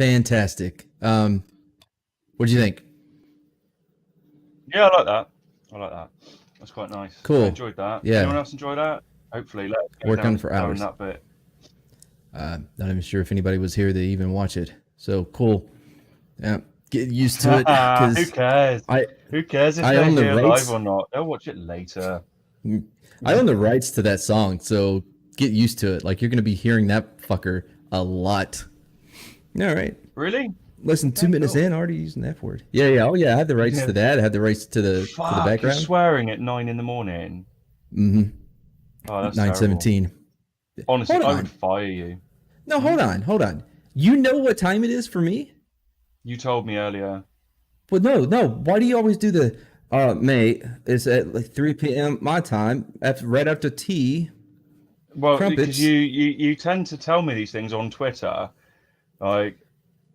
fantastic. What do you think? Yeah, I like that. I like that. That's quite nice. I Cool. enjoyed that. Anyone Yeah, else enjoy that? Hopefully, let us go worked on it for down hours. that bit. Not even sure if anybody was here to even watch it. So cool. Yeah, get used to it Who because cares? I Who cares if I they're own the here live rights. or not? They'll watch it later. I own the rights to that song, so get used to it. Like you're gonna be hearing that fucker a lot. All right. Really? Less than two Okay, minutes cool. in, already using the F word. Yeah, yeah. Oh yeah, I have the rights to Yeah. that. I have the rights to the Fuck, you're background. swearing at 9 in the morning. Mm-hmm. Oh, that's terrible. 9:17. Honestly, Hold I would on. fire you. No, Hmm? hold on. You know what time it is for me? You told me earlier. But no. Why do you always do the mate, it's at like 3 p.m. my time, after right after tea, Well, because crumpets. you tend to tell me these things on Twitter, like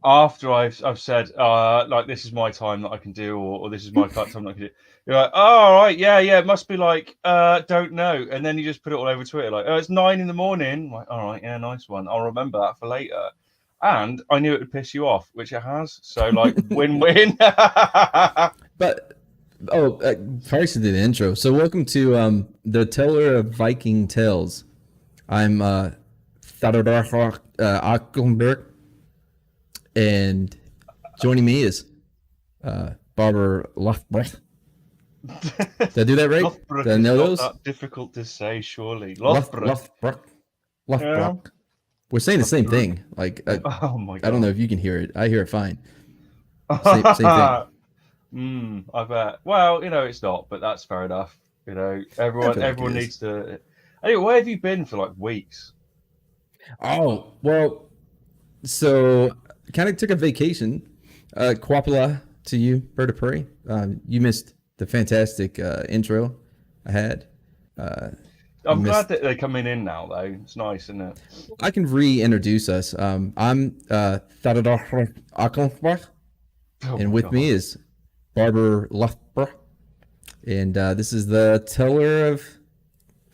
after I've said like this is my time that I can do, or this is my time that I can do. You're like, oh, all right, yeah, it must be like don't know, and then you just put it all over Twitter, like, oh, it's 9 in the morning. I'm like, all right, yeah, nice one. I'll remember that for later. And I knew it would piss you off, which it has. So like, win-win. But Price did the intro. So welcome to the Teller of Viking Tales. I'm Theodor Ackenberg, and joining me is Barber Lofbrecht. Did I do that right? Lothbrok Did I is know not those? that difficult to say, surely. Lof Lothbrok. Lofbrecht. Yeah. Lofbrecht. We're saying the same Lothbrok. thing. Like Oh my I don't know god. if you can hear it. I hear it fine. Same thing. I bet. Well, it's not, but that's fair enough. I Everyone feel like it everyone is. needs to. Anyway, where have you been for like weeks? Oh well. So kind of took a vacation. Quapala to you, Bird of Prey. You missed the fantastic intro I had. You I'm glad missed. that they're coming in now, though. It's nice, isn't it? I can reintroduce us. I'm Theodor Ackenbach, Oh and my with me god. is Barber Lufbr, and this is the Teller of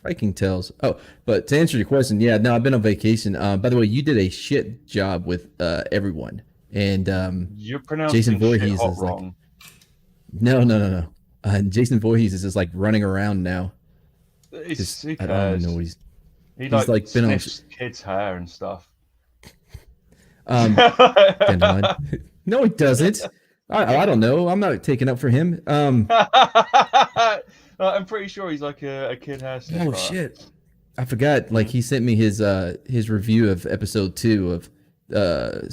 Viking Tales. Oh, but to answer your question, yeah, no, I've been on vacation. By the way, you did a shit job with everyone, and You're Jason pronouncing shit Voorhees hot is like, wrong. no. Jason Voorhees is just like running around now. Just Who I don't even know cares? what He he's like like been on. sniffs kids' hair and stuff. Um, Dandelion. No, he doesn't. I don't know. I'm not taking up for him. I'm pretty sure he's like a kid hair Oh sniffer. shit. I forgot. Like Hmm? he sent me his review of episode 2 of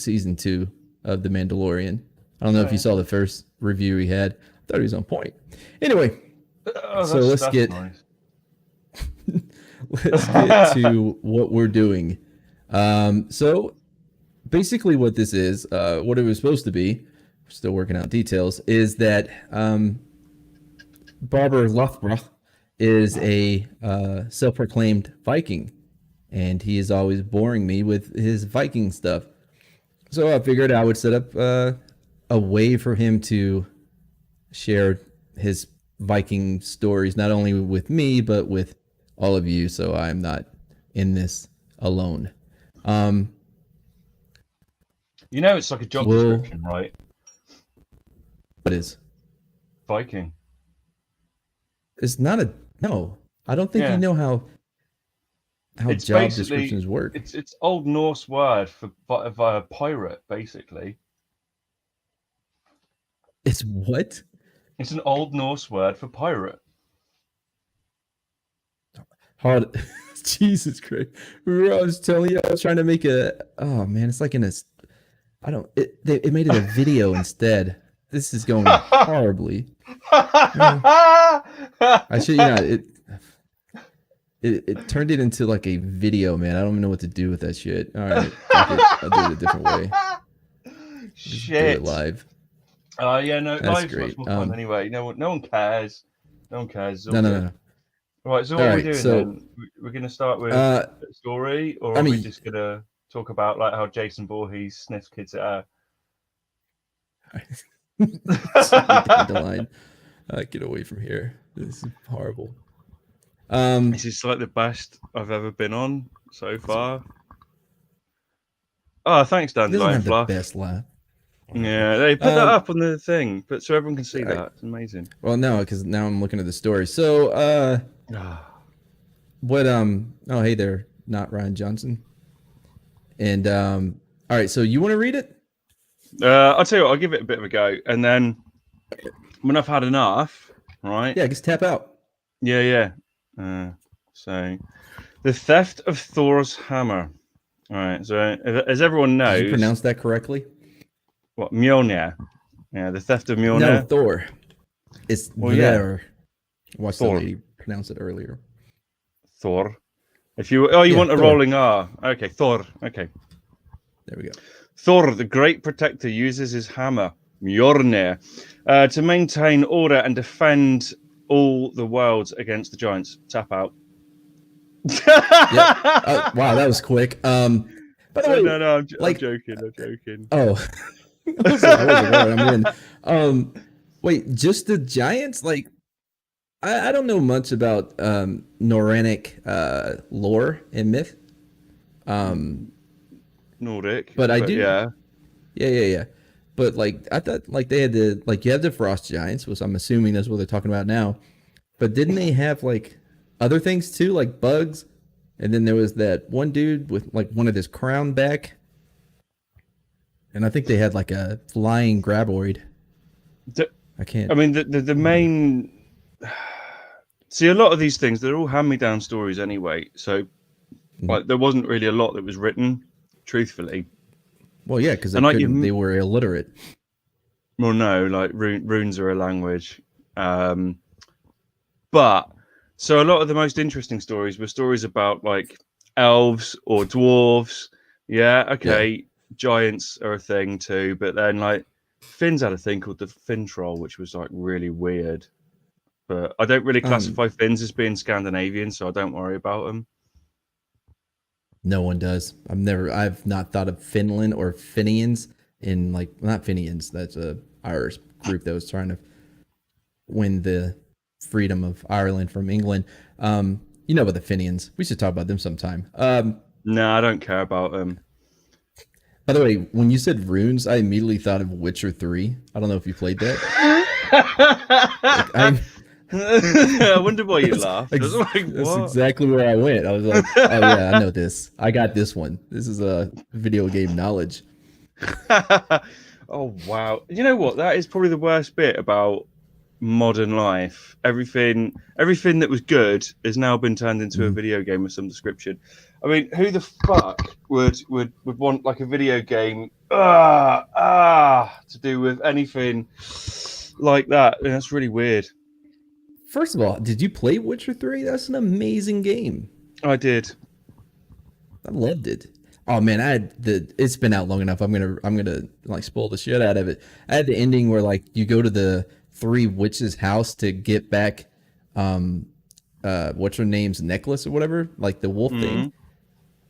season 2 of The Mandalorian. I don't know Oh, if you yeah. saw the first review he had. I thought he was on point. Anyway, Oh, so that's nice. let's get to what we're doing. So basically, what this is, what it was supposed to be, we're still working out details, is that Barber Lothbrok is a self-proclaimed Viking, and he is always boring me with his Viking stuff. So I figured I would set up a way for him to share his Viking stories, not only with me, but with all of you, so I'm not in this alone. Um, It's like a job well, description, right? what is? Viking. It's not a no. I don't think you Yeah. know how It's job basically descriptions work. it's Old Norse word for via pirate, basically. It's what? It's an Old Norse word for pirate. Hard. Jesus Christ! Remember I was telling you I was trying to make a. Oh man, it's like in a. I don't. It made it a video instead. This is going horribly. I should. It turned it into like a video, man. I don't even know what to do with that shit. All right, fuck it. I'll do it a different way. Just do it Shit. live. Yeah, no, That's live's much great. more fun anyway. No one cares. No one cares. It's all good. No. Right, so All what are we right, doing so then? We're going to start with uh, a story, or I are we mean, just going to talk about like how Jason Voorhees sniffs kids at Dandelion, get away from here. This is horrible. This is like the best I've ever been on so far. Oh, thanks, He doesn't Dandelion have the Fluff. best laugh. Whatever. Yeah, they put that Um, up on the thing, but so everyone can see all right. that. It's amazing. Well, no, because now I'm looking at the story. So, what? Oh, hey there, not Ryan Johnson. And all right. So you want to read it? I'll tell you what, I'll give it a bit of a go, and then when I've had enough, right? Yeah, just tap out. Yeah, yeah. So, the theft of Thor's hammer. All right. So, as everyone Did you knows, pronounce that correctly? what Mjolnir? Yeah, the theft of No, Mjolnir. Thor. It's Well, yeah, there. Watched the Thor, lady pronounce it earlier. Thor. If you Yeah, want a Thor. rolling R. Okay, Thor. Okay, There we go. Thor, the great protector, uses his hammer Mjolnir to maintain order and defend all the worlds against the giants. Tap out. Yep. Wow, that was quick. By the way, No, I'm like, joking. I'm joking. oh, I was like, all right, I'm in. Wait, just the giants? Like, I don't know much about Norrenic lore and myth. Um, Nordic, but I but do. yeah. Yeah. But like, I thought like they had the like you have the frost giants, which I'm assuming that's what they're talking about now. But didn't they have like other things too, like bugs? And then there was that one dude with like one of his crown back, and I think they had like a flying graboid. The- I can't I mean, the remember. main. See, a lot of these things, they're all hand-me-down stories anyway. So, Mhm. like, there wasn't really a lot that was written, truthfully. Well, yeah, because they And like couldn't. They you, were illiterate. well, no, like runes are a language. But so a lot of the most interesting stories were stories about like elves or dwarves. Yeah, Yeah. okay, giants are a thing too. But then like Finns had a thing called the Finn troll, which was like really weird. But I don't really Um. classify Finns as being Scandinavian, so I don't worry about them. No one does. I've not thought of Finland or Finians in like not Finians. That's a Irish group that was trying to win the freedom of Ireland from England. You know about the Finians. We should talk about them sometime. No, I don't care about them. By the way, when you said runes, I immediately thought of Witcher 3. I don't know if you played that. Like I I wonder why you that's, laughed. I was like, that's what? exactly where I went. I was like, oh yeah, I know this. I got this one. This is a video game knowledge. Oh wow! You know what? That is probably the worst bit about modern life. Everything that was good has now been turned into a Mhm. video game of some description. I mean, who the fuck would want like a video game to do with anything like that? And that's really weird. First of all, did you play Witcher 3? That's an amazing game. I did. I loved it. Oh man, I had the it's been out long enough. I'm gonna like spoil the shit out of it. I had the ending where like you go to the three witches' house to get back um what's her name's necklace or whatever, like the wolf thing. Mm.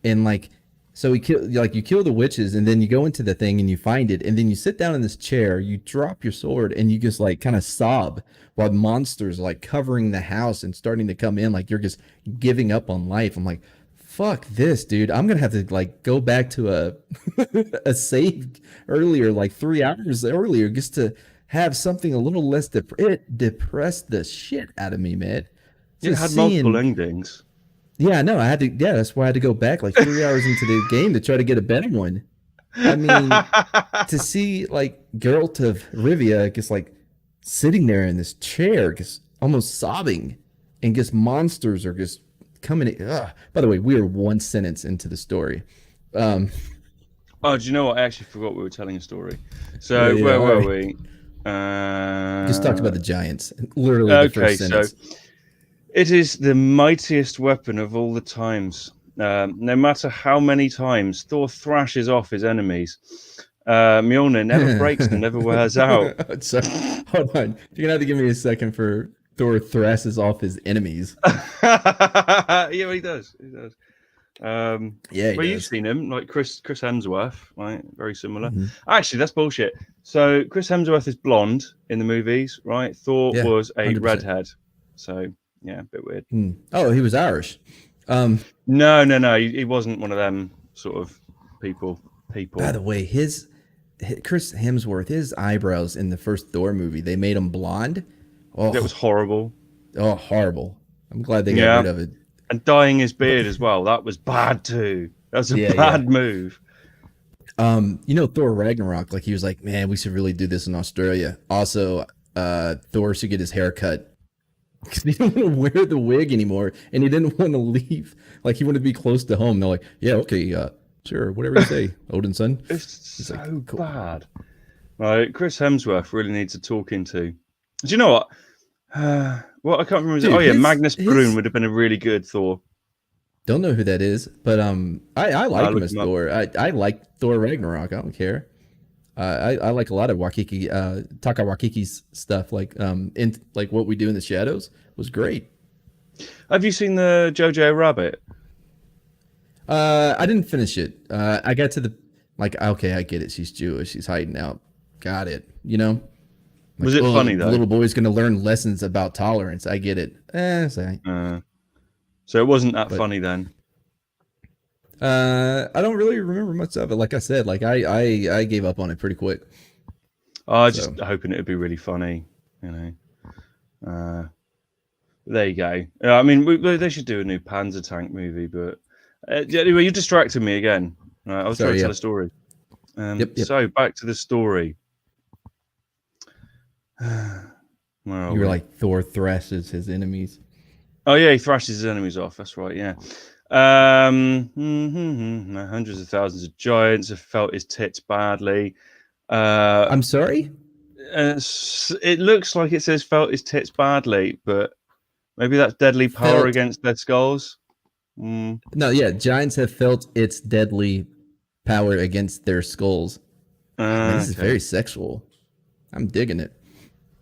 And like so you kill the witches and then you go into the thing and you find it and then you sit down in this chair, you drop your sword and you just like kind of sob while monsters are like covering the house and starting to come in like you're just giving up on life. I'm like, fuck this, dude. I'm gonna have to like go back to a a save earlier, like 3 hours earlier, just to have something a little less it depressed the shit out of me, man. It Just had multiple seeing endings. yeah, no, I had to. Yeah, that's why I had to go back like 3 hours into the game to try to get a better one. I mean, to see like Geralt of Rivia just like sitting there in this chair, just almost sobbing, and just monsters are just coming. Ugh. By the way, we are one sentence into the story. Um, Oh, do you know what? I actually forgot we were telling a story. yeah, So yeah. where All were right, we? just talked about Uh, the giants. Literally the okay, first so sentence. it is the mightiest weapon of all the times. No matter how many times Thor thrashes off his enemies, Mjolnir never breaks and never wears out. So, hold on. You're gonna have to give me a second for Thor thrashes off his enemies. Yeah, he does. He does. Yeah, he Well, you've does. seen him, like Chris Hemsworth, right? Very similar. Mhm. Actually, that's bullshit. So Chris Hemsworth is blonde in the movies, right? Thor Yeah, was a 100%. redhead. So yeah, a bit weird. Hmm. Oh, he was Irish. Um, No, he wasn't one of them sort of people. people. By the way, his Chris Hemsworth, his eyebrows in the first Thor movie, they made him blonde. That was Oh, horrible. oh, horrible. I'm glad they got Yeah, rid of it. and dyeing his But beard as well. That was bad too. That was a yeah, yeah. bad move. Thor Ragnarok, like he was like, man, we should really do this in Australia. Also, Thor should get his hair cut because he didn't want to wear the wig anymore, and he didn't want to leave. Like he wanted to be close to home. They're like, yeah, okay, sure, whatever you say, Odin's son. It's He's so like, cool. bad. Right, Chris Hemsworth really needs a talking to. Do you know what? What I can't remember. Dude, Oh yeah, Magnus Brun his would have been a really good Thor. don't know who that is, but I like him Look as him up. Thor. I like Thor Ragnarok. I don't care. I like a lot of Taka Wakiki's stuff. Like in like What We Do in the Shadows was great. Have you seen the Jojo Rabbit? I didn't finish it. I got to the like okay, I get it. She's Jewish. She's hiding out. Got it. You know. Like, Was it funny the though? little boy's gonna learn lessons about tolerance. I get it. Sorry. So it wasn't that But funny then. I don't really remember much of it. Like I said, like I gave up on it pretty quick. I was So just hoping it would be really funny, you know. There you go. I mean, they should do a new Panzer Tank movie, but anyway, you distracted me again. I was trying sorry. to Yeah. tell a story. Yep. So back to the story. Where are You were we? like Thor thrashes his enemies. Oh yeah, he thrashes his enemies off. That's right. Yeah. Hundreds of thousands of giants have felt his tits badly. I'm sorry? It looks like it says felt his tits badly, but maybe that's deadly power Felt against their skulls. No, yeah, giants have felt its deadly power against their skulls. Man, this is Okay. very sexual. I'm digging it.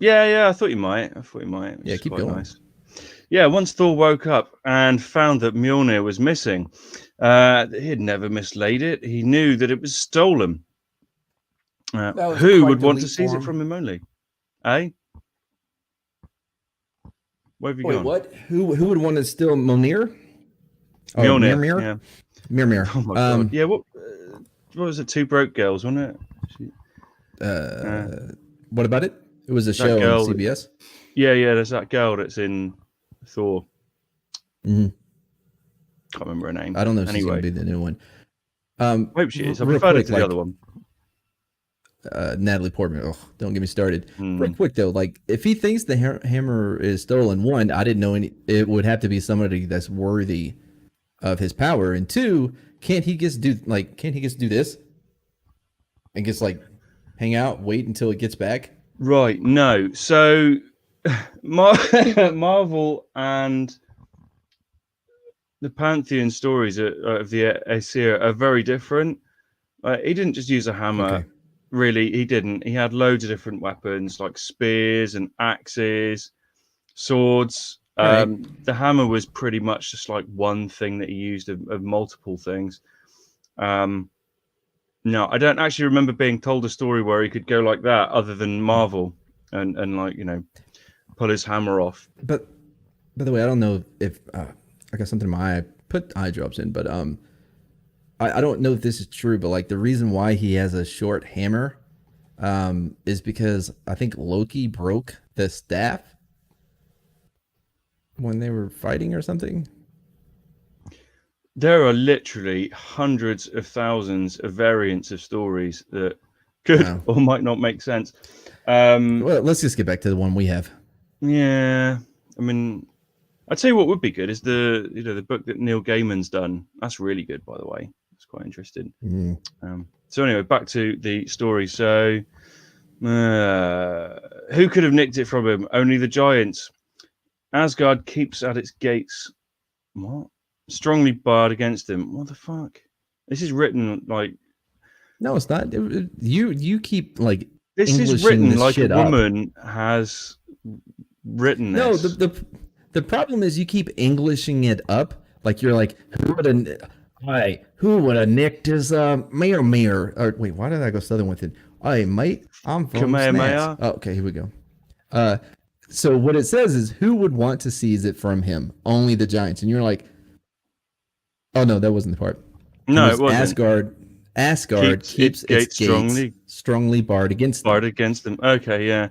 Yeah, I thought you might. Yeah, keep going. Nice. Yeah, once Thor woke up and found that Mjolnir was missing, he had never mislaid it. He knew that it was stolen. Who would want to seize it from him only? Eh? Where have you Wait, gone? what? Who would want to steal Mjolnir? Oh, Mjolnir. Mjolnir? Yeah. Mjolnir. Oh my god. Yeah. What was it? Two Broke Girls, wasn't it? What about it? It was a show on girl- CBS. Yeah. There's that girl that's in Thor. Mhm. Can't remember her name. I don't know if she's Anyway, going to be the new one. hope she is. I real preferred it quick, to the other one. Natalie Portman. Oh, don't get me started. Hmm. Real quick though, like if he thinks the hammer is stolen, one, I didn't know it would have to be somebody that's worthy of his power, and two, can't he just do this and just like hang out, wait until it gets back? Right. No. So Marvel and the Pantheon stories of the Aesir are very different. He didn't just use a hammer. Okay. Really, he didn't. He had loads of different weapons like spears and axes, swords. Right. The hammer was pretty much just like one thing that he used of multiple things. No, I don't actually remember being told a story where he could go like that other than Marvel and like, pull his hammer off. But by the way, I don't know if I got something in my eye. Put eye drops in, but I don't know if this is true, but like the reason why he has a short hammer is because I think Loki broke the staff when they were fighting or something. There are literally hundreds of thousands of variants of stories that could or might not make sense. Well, let's just get back to the one we have. Yeah, I mean, I'd say what would be good is the book that Neil Gaiman's done. That's really good, by the way. It's quite interesting. So anyway, back to the story. So, who could have nicked it from him? Only the giants. Asgard keeps at its gates. What? Strongly barred against him. What the fuck? This is written like. No, it's not. You keep like This Englishing is written this like a shit up. woman has written No, this. the problem is you keep Englishing it up. Like you're like, who would have nicked his mirror? Or wait, why did I go southern with it? Hey, mate, I'm from Snaps. Oh, okay, here we go. So what it says is, who would want to seize it from him? Only the giants. And you're like, oh no, that wasn't the part. No, it wasn't. Asgard keeps its gates strongly barred against them. them. Okay, yeah.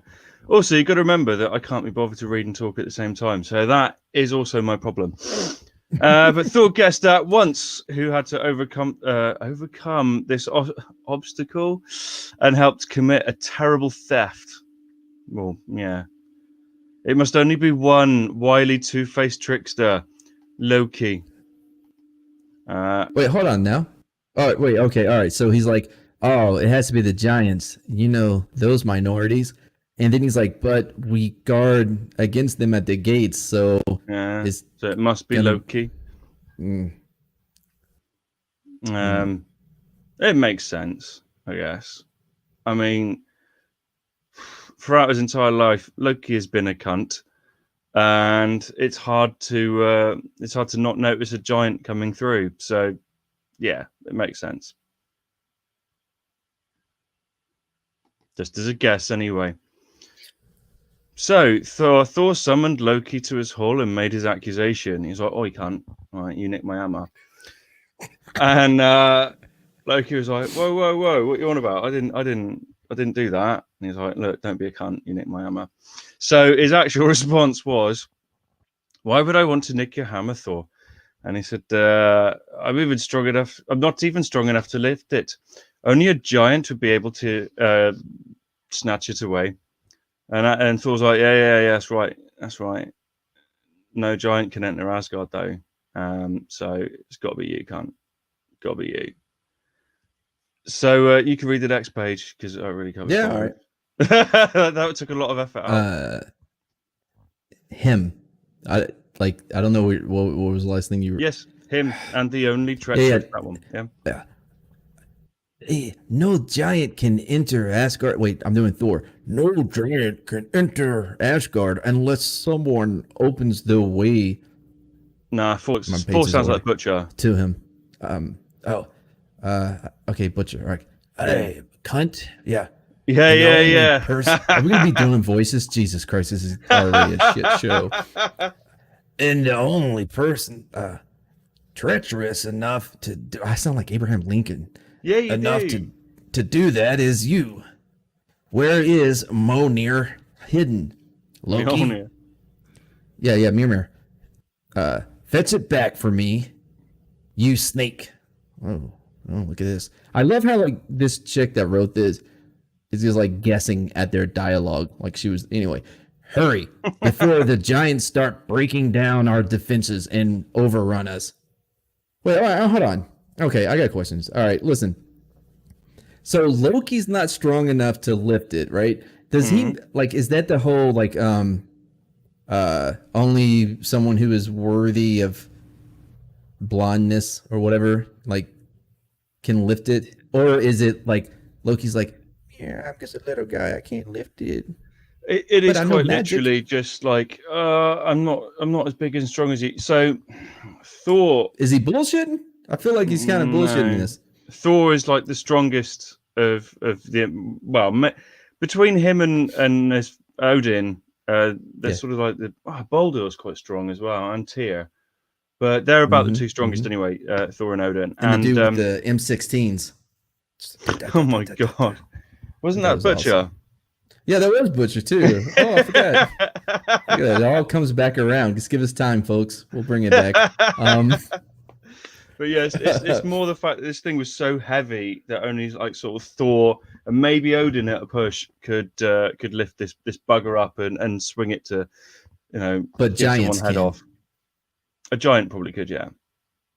Also, you got to remember that I can't be bothered to read and talk at the same time, so that is also my problem. But Thor guessed that once who had to overcome this obstacle and helped commit a terrible theft. Well, yeah. It must only be one wily two-faced trickster, Loki. Wait, hold on now. Oh, wait, okay, all right. So he's like, oh, it has to be the giants. You know, those minorities. And then he's like, but we guard against them at the gates, so yeah. So it must be Loki. It makes sense, I guess. I mean, throughout his entire life, Loki has been a cunt, and it's hard to not notice a giant coming through. So, yeah, it makes sense. Just as a guess, anyway. So Thor summoned Loki to his hall and made his accusation. He's like, "Oh, you can't! All right, you nicked my hammer." And Loki was like, "Whoa, whoa, whoa! What are you on about? I didn't do that." And he's like, "Look, don't be a cunt. You nicked my hammer." So his actual response was, "Why would I want to nick your hammer, Thor?" And he said, "I'm even strong enough. I'm not even strong enough to lift it. Only a giant would be able to snatch it away." And Thor's like, yeah, that's right. No giant can enter Asgard though, so it's got to be you, cunt. Got to be you. So you can read the next page because I really can't. Yeah, all right. That took a lot of effort out. Him, I don't know what was the last thing you were. Yes, him and the only treacherous. That one. Yeah. Hey, no giant can enter Asgard. Wait, I'm doing Thor. No giant can enter Asgard unless someone opens the way. Nah, Thor sounds like Butcher. To him. Okay, Butcher. All right. Hey, cunt. Yeah. Yeah. Are we going to be doing voices? Jesus Christ, this is already a shit show. And the only person treacherous enough to do... I sound like Abraham Lincoln. Yeah, you enough do. to do that is you. Where is Mjolnir hidden? Loki? Mjolnir. Yeah, Mjolnir. Fetch it back for me, you snake. Oh, look at this. I love how like this chick that wrote this is just like guessing at their dialogue. Like she was anyway. Hurry before the giants start breaking down our defenses and overrun us. Wait, all right, hold on. Okay, I got questions. All right, listen. So Loki's not strong enough to lift it, right? Does he like? Is that the whole like only someone who is worthy of blondness or whatever like can lift it, or is it like Loki's like, yeah, I'm just a little guy, I can't lift it. It is quite literally just like I'm not as big and strong as you. So Thor, is he bullshitting? I feel like he's kind of bullshitting this. Thor is like the strongest of the between him and this Odin, they're sort of like the Baldur's quite strong as well, and Tyr, but they're about the two strongest anyway. Thor and Odin, and the dude with the M16s. Oh my god, wasn't that Butcher? Awesome. Yeah, that was Butcher too. Oh, I forgot. It all comes back around. Just give us time, folks. We'll bring it back. But yeah, it's more the fact that this thing was so heavy that only like sort of Thor and maybe Odin at a push could lift this bugger up and swing it to, but giants head off. A giant probably could, yeah.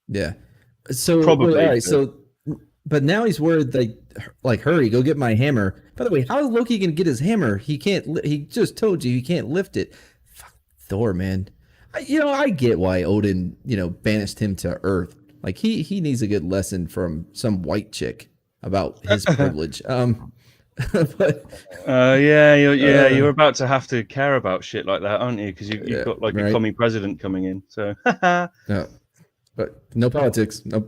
Yeah. So probably. All right. So, but now he's worried like hurry, go get my hammer. By the way, how is Loki gonna get his hammer? He can't. He just told you he can't lift it. Fuck Thor, man. I get why Odin, banished him to Earth. Like he needs a good lesson from some white chick about his privilege. But you're about to have to care about shit like that, aren't you? Because you've got like a commie president coming in. So no, but no politics. No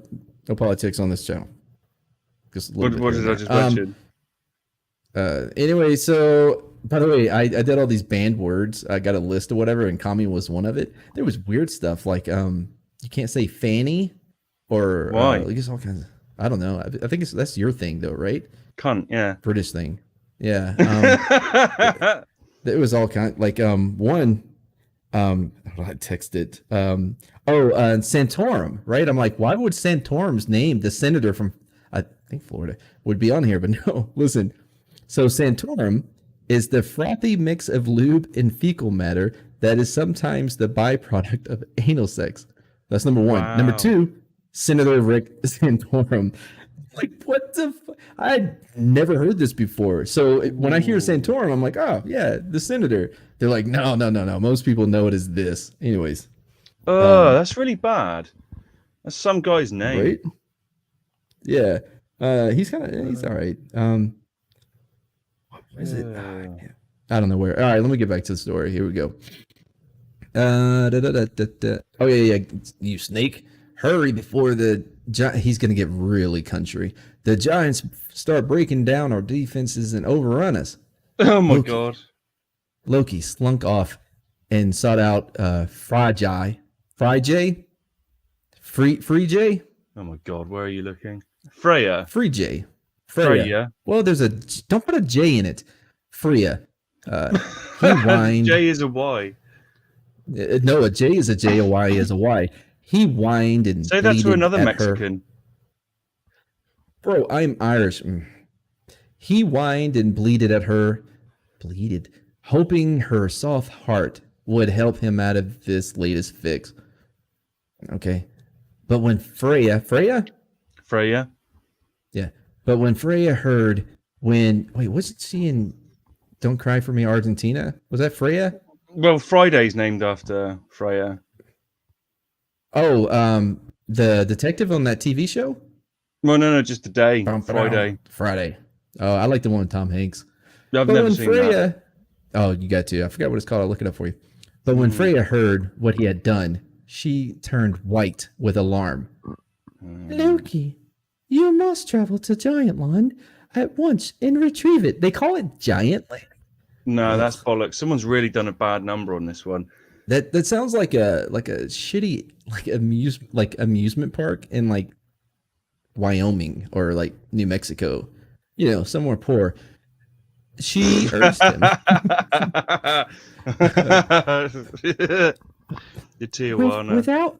politics on this channel. Just what did I just mention? Anyway, so by the way, I did all these banned words. I got a list or whatever, and commie was one of it. There was weird stuff like you can't say fanny. Or why? I guess all kinds of. I don't know. I think that's your thing though, right? Cunt, yeah. British thing. Yeah. It was all kind like one I texted Santorum, right? I'm like, why would Santorum's name, the senator from I think Florida, would be on here? But no, listen. So Santorum is the frothy mix of lube and fecal matter that is sometimes the byproduct of anal sex. That's number one. Number Wow. two, Senator Rick Santorum. Like, what the I never heard this before. So when I hear Santorum, I'm like, oh, yeah, the senator. They're like, no, no, no, no. Most people know it as this. Anyways, Oh, that's really bad. That's some guy's name. right? Yeah. He's all right. What is it? I don't know where. All right, let me get back to the story. Here we go. Oh, yeah. You snake. Hurry before he's going to get really country. The Giants start breaking down our defenses and overrun us. Oh my God. Loki slunk off and sought out Free J. Oh my God, where are you looking? Freya. Free J. Freya. Well, don't put a J in it. Freya. He whined. J is a Y. No, a J is a J, a Y is a Y. He whined and say that to another Mexican. Her. Bro, I'm Irish. He whined and bleated at her, hoping her soft heart would help him out of this latest fix. Okay. But when Freya? Yeah. But when Freya heard wasn't she in Don't Cry for Me, Argentina? Was that Freya? Well, Friday's named after Freya. Oh, the detective on that TV show? Well, no, just the day. Friday. Oh, I like the one with Tom Hanks. I've never seen that. Oh, you got to. I forgot what it's called. I'll look it up for you. But when Freya heard what he had done, she turned white with alarm. Loki, you must travel to Giant Land at once and retrieve it. They call it Giant Land? No, that's bollocks. Someone's really done a bad number on this one. That sounds like a shitty amusement park in like Wyoming or like New Mexico, somewhere poor. She urged him. The Tijuana.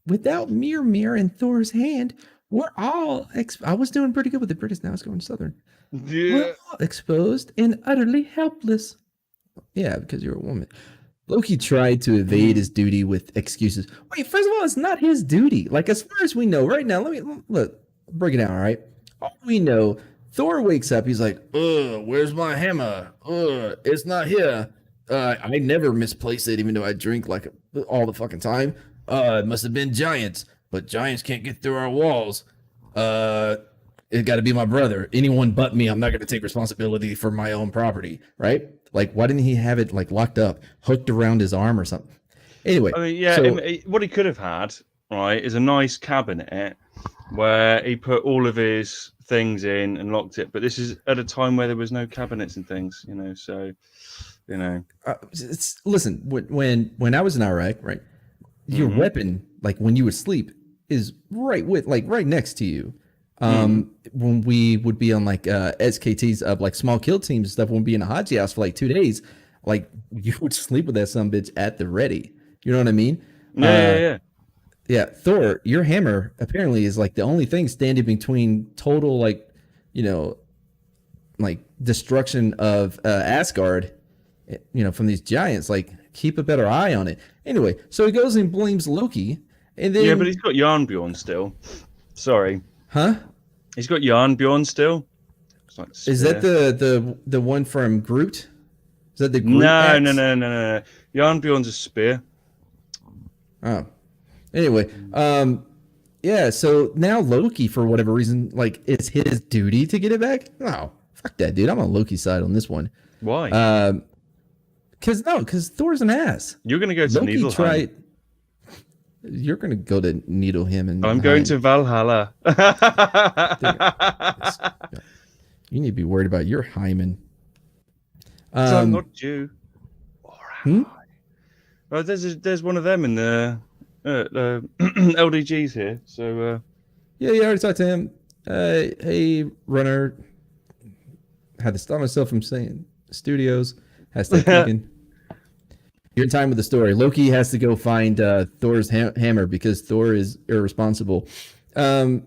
Without Mir and Thor's hand, we're all. I was doing pretty good with the British. Now it's going Southern. Yeah. We're all exposed and utterly helpless. Yeah, because you're a woman. Loki tried to evade his duty with excuses. Wait, first of all, it's not his duty. Like, as far as we know right now, break it down, all right? All we know, Thor wakes up, he's like, where's my hammer? It's not here. I never misplace it, even though I drink like all the fucking time. It must have been giants, but giants can't get through our walls. It got to be my brother. Anyone but me. I'm not going to take responsibility for my own property, right? Like, why didn't he have it like locked up, hooked around his arm or something? Anyway, I mean, yeah. What he could have had, right, is a nice cabinet where he put all of his things in and locked it. But this is at a time where there was no cabinets and things, So, listen, when I was in Iraq, right, your weapon, like when you would sleep, is right next to you. When we would be on like SKTs of like small kill teams and stuff, when we'd be in a Haji house for like 2 days, like you would sleep with that bitch at the ready. You know what I mean? Yeah. Thor, your hammer apparently is like the only thing standing between total like destruction of Asgard, from these giants. Like, keep a better eye on it. Anyway, so he goes and blames Loki, and then but he's got Jarnbjorn still. Sorry. Huh? He's got Jarnbjorn still. Is that the one from Groot? Is that the Groot? No. Jarnbjorn's a spear. Oh. Anyway, yeah, so now Loki, for whatever reason, like, it's his duty to get it back? No. Fuck that, dude. I'm on Loki's side on this one. Why? Because Thor's an ass. You're going to go to Nidalheim. You're going to go to Nidalheim and I'm going to Valhalla. You need to be worried about your hymen. I'm not Jew. Or am I? There's one of them in the LDGs here. So Yeah, I already talked to him. Hey, runner. Had to stop myself from saying studios. Hashtag Keegan. You're in time with the story. Loki has to go find Thor's hammer because Thor is irresponsible. Loki,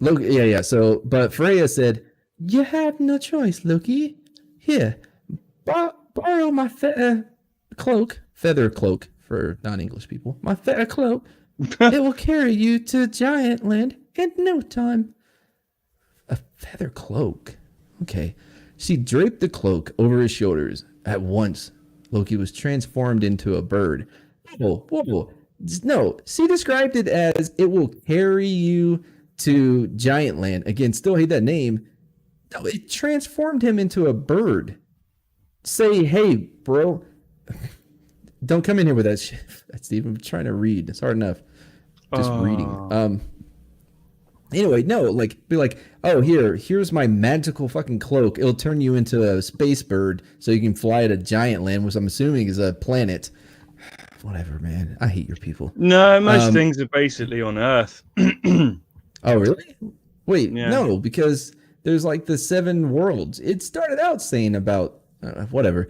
yeah. So, but Freya said, "You have no choice, Loki. Here, borrow my feather cloak for non-English people. My feather cloak. It will carry you to Giant Land in no time." A feather cloak. Okay. She draped the cloak over his shoulders. At once, Loki was transformed into a bird. Whoa. No, she described it as it will carry you to Giant Land. Again, still hate that name. No, it transformed him into a bird. Say, hey, bro. Don't come in here with that shit. Steve, I'm trying to read. It's hard enough. Just reading. Anyway, no, like, be like, oh, here's my magical fucking cloak. It'll turn you into a space bird so you can fly to Giant Land, which I'm assuming is a planet. Whatever, man. I hate your people. no, most things are basically on Earth. Oh, really? Wait, Yeah. no, because there's like the 7 worlds. It started out saying about whatever.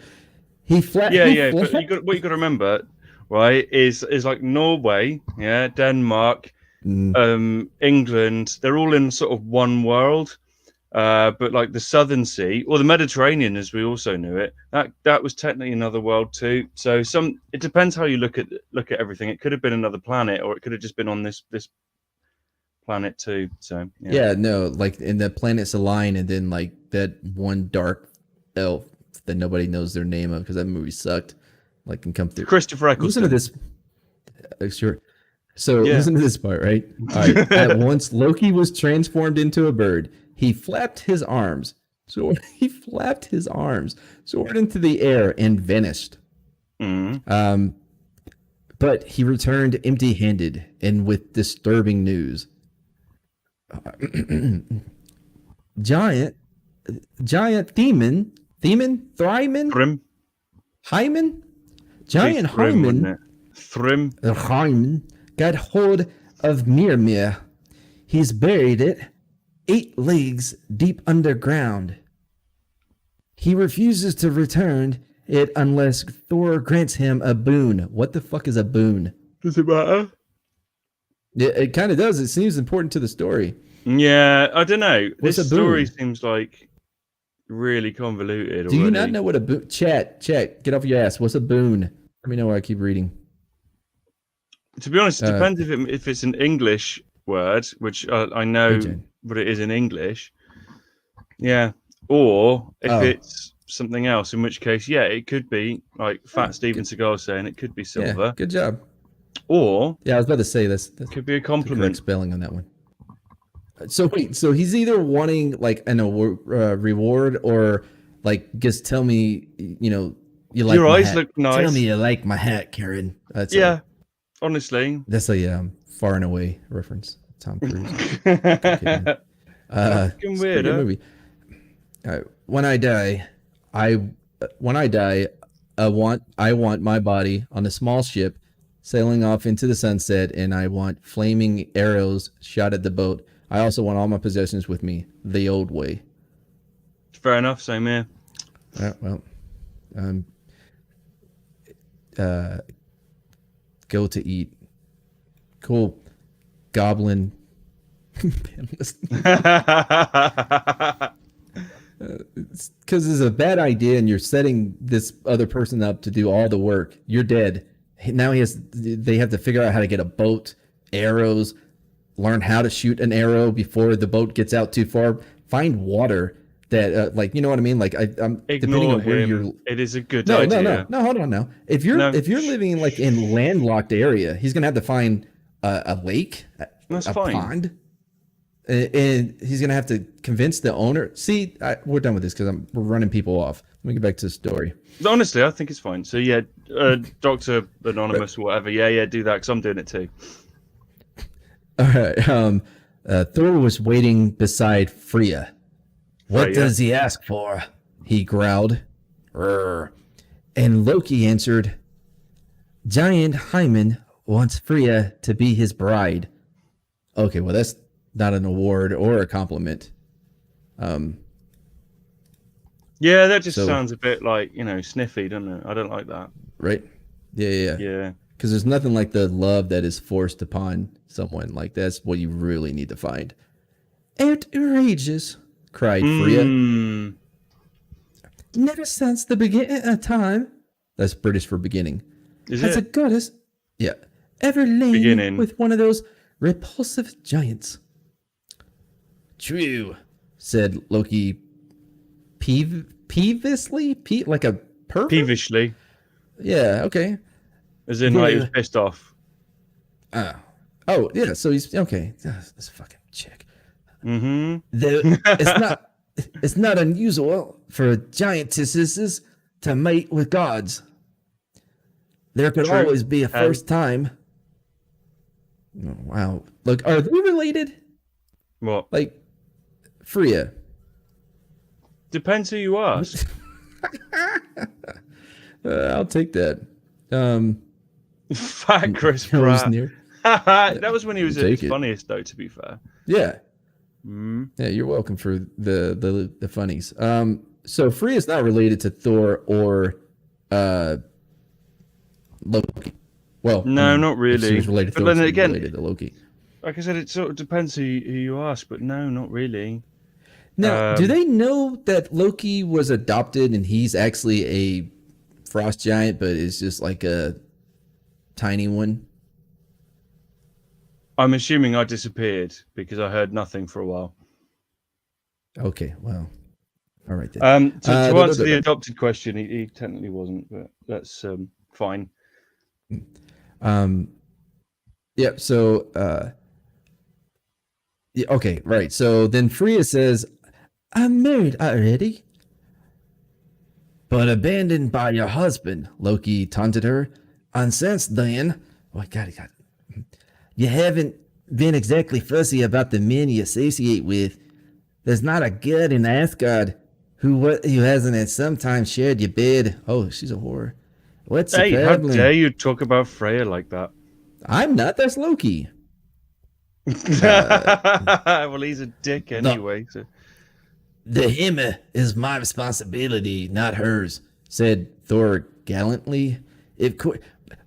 But what you got to remember, right, is like Norway, yeah, Denmark, England. They're all in sort of one world. But like the Southern Sea or the Mediterranean, as we also knew it, that was technically another world too. So it depends how you look at everything. It could have been another planet, or it could have just been on this planet too. So yeah, no, like in the planets align, and then like that one dark elf that nobody knows their name of because that movie sucked. Like can come through. Christopher Eccleston. Listen to this. Sure. So listen to this part, right? All right. At once, Loki was transformed into a bird. He flapped his arms. Soared into the air, and vanished. But he returned empty-handed and with disturbing news. Giant Hyman, Giant Hyman got hold of Mimir. He's buried it 8 leagues deep underground. He refuses to return it unless Thor grants him a boon. What the fuck is a boon? Does it matter? It kind of does. It seems important to the story. Yeah, I don't know. What's this a boon? Story seems like really convoluted already. Do you not know what a boon? Chat, get off your ass. What's a boon? Let me know where I keep reading. To be honest, it depends if it's an English word, which I know what it is in English. Yeah. Or if it's something else, in which case, it could be like Fat Steven Seagal saying it could be silver. Yeah, good job. Or I was about to say this could be a compliment. Spelling on that one. So wait, so he's either wanting like reward or like just tell me, you like your eyes hat. look nice. Tell me you like my hat, Karen. That's honestly, that's a Far and Away reference. Tom Cruise. Fucking weird, movie. When I die, I want my body on a small ship sailing off into the sunset, and I want flaming arrows shot at the boat. I also want all my possessions with me, the old way. Fair enough, same here. Go to eat. Cool. Goblin. Because it's a bad idea, and you're setting this other person up to do all the work. You're dead. Now they have to figure out how to get a boat, arrows, learn how to shoot an arrow before the boat gets out too far. Find water that, like, you know what I mean? Like, I'm depending on where you're. It is a good idea. No. Hold on now. If you're living like in landlocked area, he's gonna have to find a lake, a pond, and he's gonna have to convince the owner. See, we're done with this because we're running people off. Let me get back to the story. Honestly, I think it's fine. So Dr. Anonymous or whatever. Do that because I'm doing it too. All right. Thor was waiting beside Freya. What does he ask for? He growled. And Loki answered, Giant Hymen wants Freya to be his bride. Okay, well, that's not an award or a compliment. Yeah, that just So, sounds a bit like, sniffy, doesn't it? I don't like that. right? Yeah. Yeah. Because there's nothing like the love that is forced upon someone. Like, that's what you really need to find. Outrageous, cried Freya. Hmm. Never since the beginning of time. That's British for beginning. Is Has a it goddess, yeah, ever lain beginning? with one of those repulsive giants? True, said Loki peevishly? Like a pervert? Peevishly, Yeah, okay. as in like he was The, pissed off. oh, yeah, so he's, okay. This fucking chick. Mm-hmm. It's not, it's not unusual for giantesses to mate with gods. There could True. always be a first time. Oh, wow. Look, are they related? What? Like, Freya. Depends who you ask. I'll take that. Fat Chris That was Pratt. near. That was when he was at his Take it. funniest, though. To be fair. Yeah. Mm. Yeah, you're welcome for the funnies. So Freya's not related to Thor or Loki. Well, No, not if really. she was related to But Thor, then she'd be again, related to Loki. like I said, it sort of depends who you ask. But no, not really. Now, do they know that Loki was adopted and he's actually a frost giant, but is just like a tiny one? I'm assuming I disappeared because I heard nothing for a while. Okay, well, all right then. To answer the adopted question, he technically wasn't, but that's fine. Yeah, so yeah, okay, right. So then Freya says, I'm married already. But abandoned by your husband, Loki taunted her. And since then, oh, God. You haven't been exactly fussy about the men you associate with. There's not a god in Asgard who hasn't at some time shared your bed. Oh, she's a whore. What's Hey, the how problem? dare you talk about Freya like that? I'm not. That's Loki. Well, he's a dick anyway. So. The hammer is my responsibility, not hers, said Thor gallantly.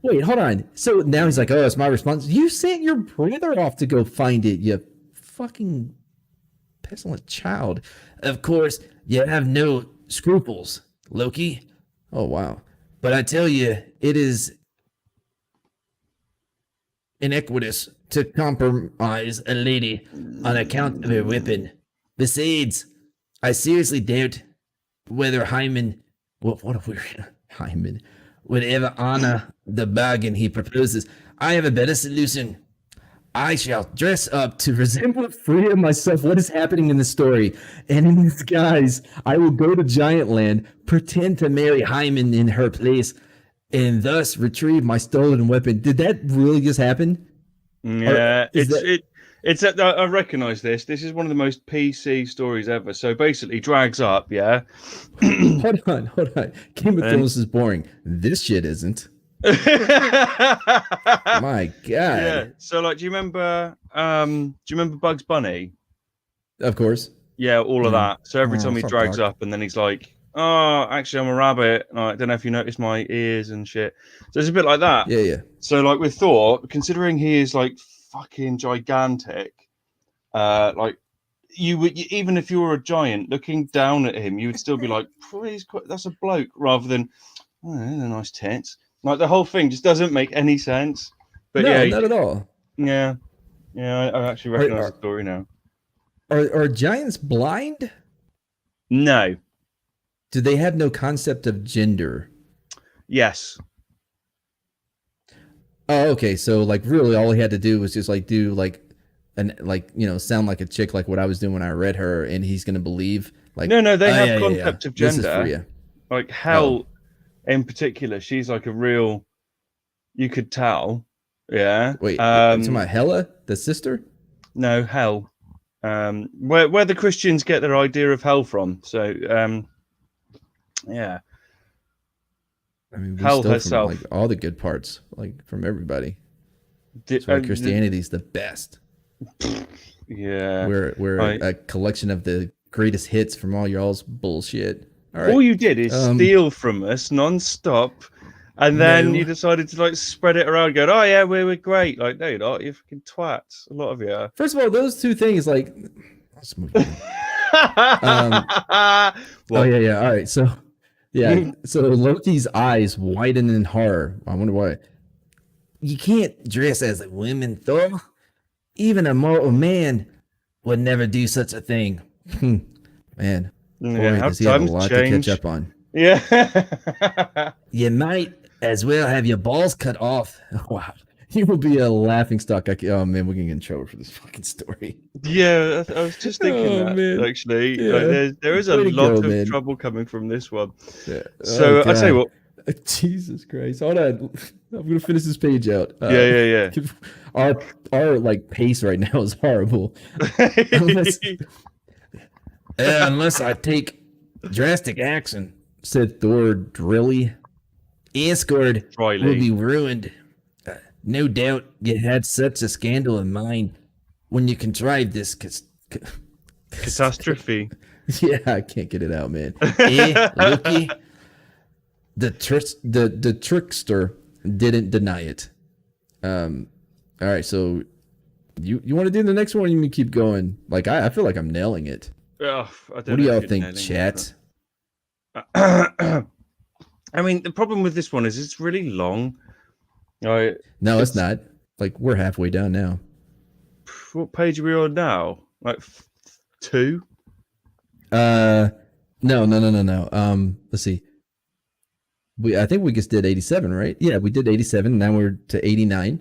Wait, hold on. So now he's like, oh, it's my responsibility. You sent your brother off to go find it, you fucking pestilent child. Of course, you have no scruples, Loki. Oh, wow. But I tell you, it is iniquitous to compromise a lady on account of her weapon. Besides, I seriously doubt whether Hyman, what a weird Hyman, would ever honor the bargain he proposes. I have a better solution. I shall dress up to resemble Freya myself. What is happening in the story? And in disguise, I will go to Giant Land, pretend to marry Hyman in her place, and thus retrieve my stolen weapon. Did that really just happen? Yeah, I recognize this. This is one of the most PC stories ever. So basically, drags up, yeah. Hold on. Game of Thrones is boring. This shit isn't. My God. Yeah. So, like, do you remember Bugs Bunny? Of course. Yeah, all of that. So every time he stop drags talking. up, and then he's like, "Oh, actually, I'm a rabbit. I don't know if you noticed my ears and shit." So it's a bit like that. Yeah. So, like with Thor, considering he is like fucking gigantic, like you would, even if you were a giant looking down at him, you would still be like, "Please, that's a bloke," rather than, "Oh, they're nice tits." Like the whole thing just doesn't make any sense. But No, yeah, not at all. yeah. I actually recognize the story now. Are giants blind? No. Do they have no concept of gender? Yes. Oh, okay. So like really all he had to do was just like do like sound like a chick like what I was doing when I read her, and he's gonna believe like No, they have concept of gender. This is Freya. Like Hel in particular, she's like a real, you could tell. Yeah. Wait, you're talking about Hela, the sister? No, Hel. Where the Christians get their idea of hell from. So yeah. I mean, we Hell stole from like herself. all the good parts, like from everybody. That's why Christianity is the best. Yeah. We're I, a collection of the greatest hits from all y'all's bullshit. All right. all you did is Um, steal from us non-stop, and then you no. decided to like spread it around, going, "Oh yeah, we're great." Like, no, you're not. You're fucking twats. A lot of you. First of all, those two things, like, let's move on. Oh What? yeah, yeah. All right. So, yeah. So Loki's eyes widen in horror. I wonder why. You can't dress as a woman, Thor. Even a mortal man would never do such a thing. Man, Yeah, boy, how does he have a times lot to catch change. up on. Yeah. You might as well have your balls cut off. Wow. You will be a laughing stock. Oh man, we're gonna get in trouble for this fucking story. Yeah, I was just thinking Oh that man. actually. Like, Yeah. there is a Way to go, lot of man. trouble coming from this one. Yeah. Oh So I tell you god. what. Jesus Christ. Hold on. I'm gonna finish this page out. Yeah, Our our like pace right now is horrible. Unless yeah. unless I take drastic action, said Thor drily. Asgard will Riley. be ruined. No doubt you had such a scandal in mind when you contrived this. Catastrophe. Yeah, I can't get it out, man. Loki, the trickster didn't deny it. All right, so you want to do the next one? Or you can keep going. Like I feel like I'm nailing it. Oh, I What don't do know y'all if you're think, nailing chat? it. I mean, the problem with this one is it's really long. Right? No, it's not. Like we're halfway down now. What page are we on now? Like 2? No. Let's see. I think we just did 87, right? Yeah, we did 87. Now we're to 89.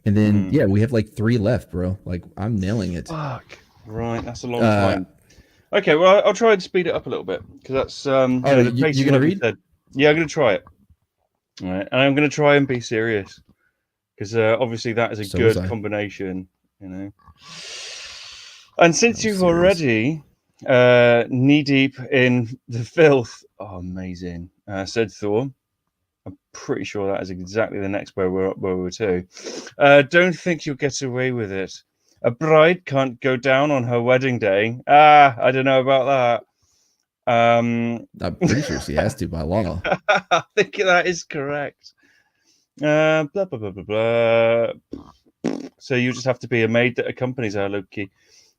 And then yeah, we have like 3 left, bro. Like I'm nailing it. Fuck. Right, that's a long time. Okay, well I'll try and speed it up a little bit because that's the pace you is gonna like we read? said. Yeah, I'm gonna try it. All right, and I'm gonna try and be serious because obviously that is a So was good I. combination, you know. And since I'm you've serious. already knee deep in the filth, oh amazing, said Thor. I'm pretty sure that is exactly the next where we were to. Don't think you'll get away with it. A bride can't go down on her wedding day. Ah, I don't know about that. I'm pretty sure she has to by law. I think that is correct. Blah blah blah blah blah. So you just have to be a maid that accompanies her, Loki.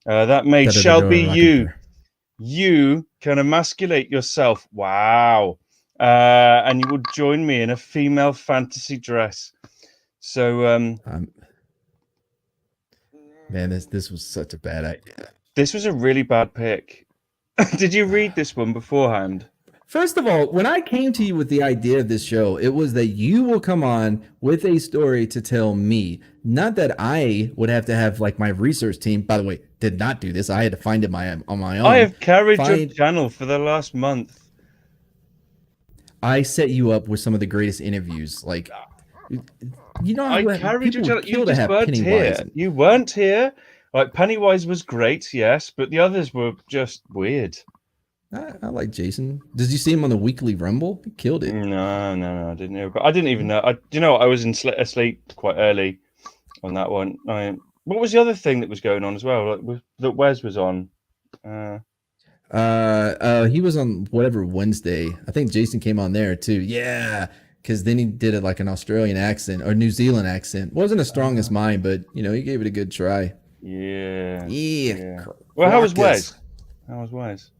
That maid shall be you. You can emasculate yourself. Wow. And you will join me in a female fantasy dress. So, Man, this was such a bad idea. this was a really bad pick. Did you read this one beforehand? First of all, when I came to you with the idea of this show, it was that you will come on with a story to tell me, not that I would have to have like my research team. By the way, did not do this. I had to find it on my own. I have carried your channel for the last month. I set you up with some of the greatest interviews. Like, you know, I carried your channel. You to just have weren't Pennywise. here. You weren't here. Like Pennywise was great, yes, but the others were just weird. I like Jason. Did you see him on the Weekly Rumble? He killed it. No, I didn't hear. But I didn't even know. You know what? I was asleep quite early on that one. What was the other thing that was going on as well? Like that Wes was on. He was on whatever Wednesday. I think Jason came on there too. Yeah, because then he did it like an Australian accent or New Zealand accent. Wasn't as strong as mine, but you know he gave it a good try. Yeah. Yeah. Well, how was Wes? How was Wes?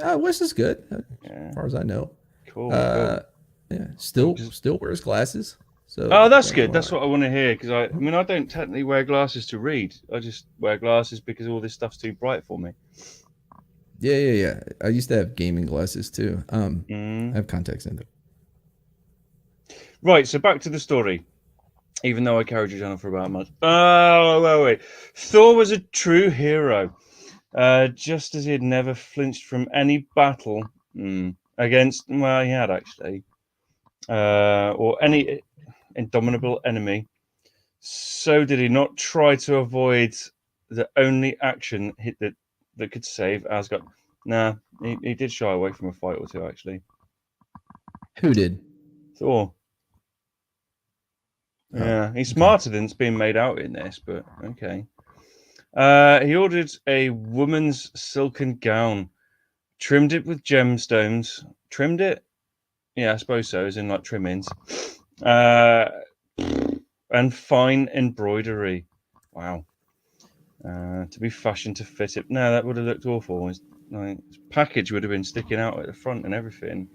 Wes is good, as far as I know. Yeah, still wears glasses. So that's good. That's what I want to hear because I mean I don't technically wear glasses to read. I just wear glasses because all this stuff's too bright for me. Yeah. I used to have gaming glasses too. I have contacts in them. Right, so back to the story. Even though I carried your channel for about a month. Oh, wait. Thor was a true hero. Just as he had never flinched from any battle against, well, he had actually, or any indomitable enemy. So did he not try to avoid the only action that could save Asgard. Nah, he did shy away from a fight or two, actually. Who did? Thor. Yeah, he's smarter than it's being made out in this, but okay. He ordered a woman's silken gown, trimmed it with gemstones. Trimmed it? Yeah, I suppose so, as in like trimmings. And fine embroidery. Wow. To be fashioned to fit it. No, that would have looked awful. His package would have been sticking out at the front and everything.